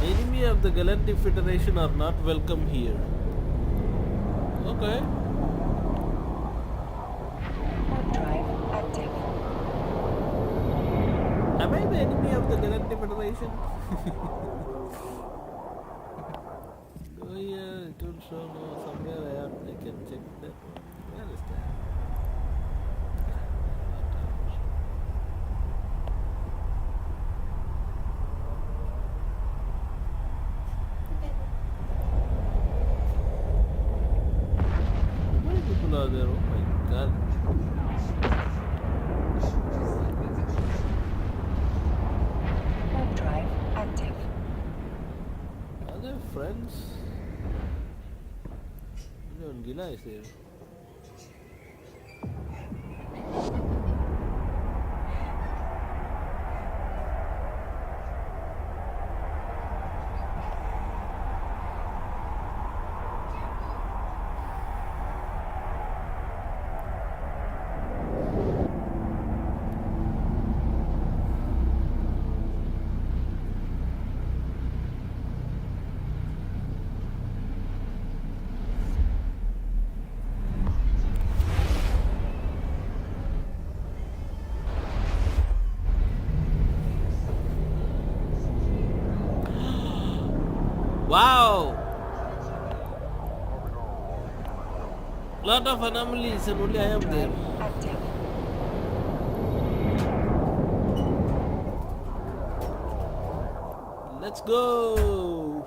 A: Enemy of the Galactic Federation are not welcome here. Okay.
D: Warp drive active.
A: Am I the enemy of the Galactic Federation? Oh yeah, it will show no somewhere I can check that. Where is that? How many people are there? Oh my god.
D: Warp drive active.
A: Are they friends? Even Gila is there. Wow! Lot of anomalies and only I am
D: Warp
A: there.
D: drive active.
A: Let's go!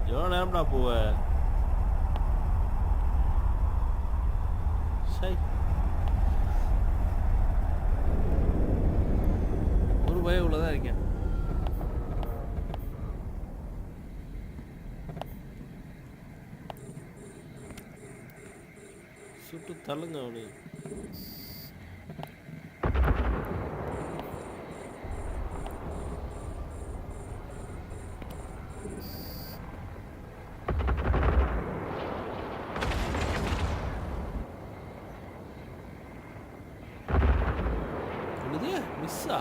A: You don't have ஏன்டா போவ சை ஒரு பயம் உள்ளதான் இருக்கேன் சுட்டு தள்ளுங்க அவனு மிஸ்ஸா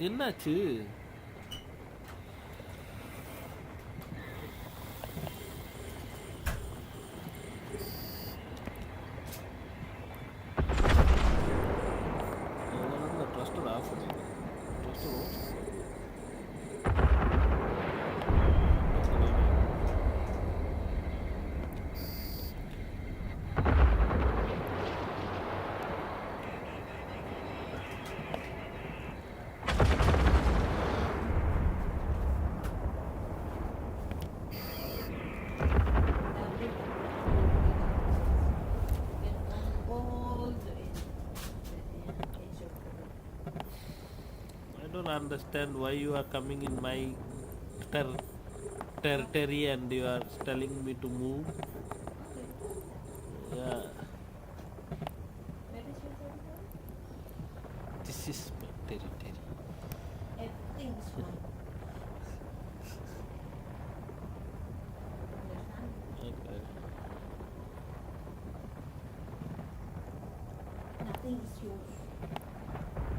A: என்னாச்சு trusted of understand why you are coming in my territory and you are telling me to move. Yeah. This is my territory.
E: Everything's fine.
A: Okay.
E: Nothing is yours.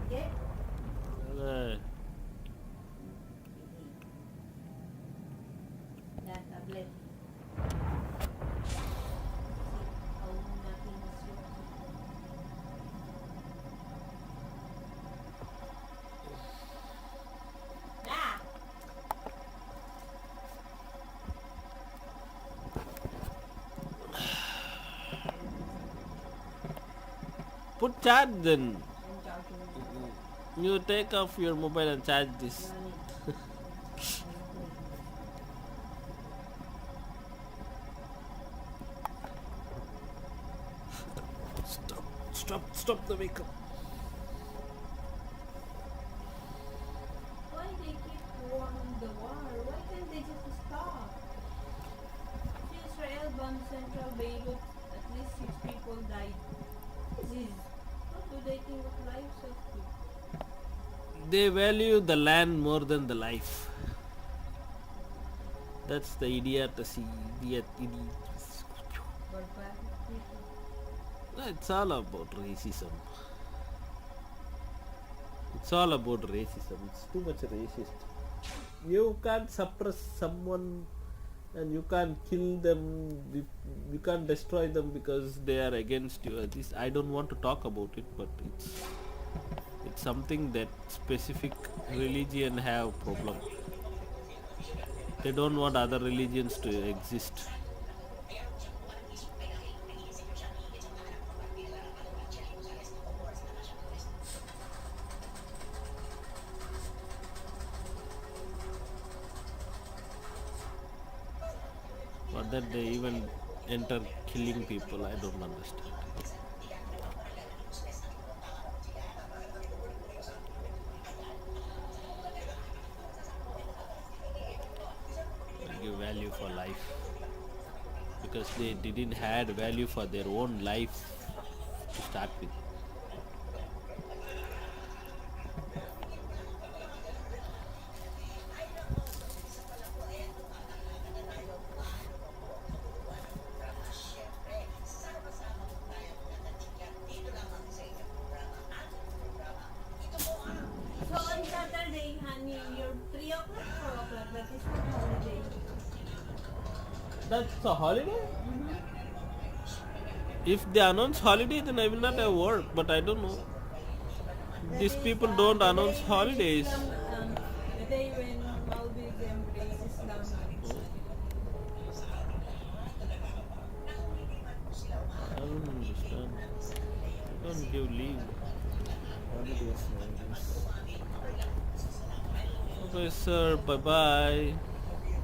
E: Okay? That tablet. Oh, nothing is yours. Ah!
A: Put charge then.
E: I'm charging it.
A: You take off your mobile and charge this. Stop the vehicle.
E: Why they keep warning the war? Why can't they just stop? Israel bombed central Beirut. At least 6 people died. What do they think of lives of people?
A: They value the land more than the life. That's the idiocy.
E: Barbaric people.
A: It's all about racism. It's all about racism. It's too much racist. You can't suppress someone and you can't kill them. You can't destroy them because they are against you. This I don't want to talk about it, but it's something that specific religion have problem. They don't want other religions to exist. Or that they even enter killing people, I don't understand. They give value for life because they didn't had value for their own life to start with. That's a holiday? If they announce holiday, then I will not have work, but I don't know. These people don't announce holidays.
E: The day when Maldives embraces Islam.
A: I don't understand. They don't give leave.
F: Holidays nowadays.
A: Okay, sir. Bye bye.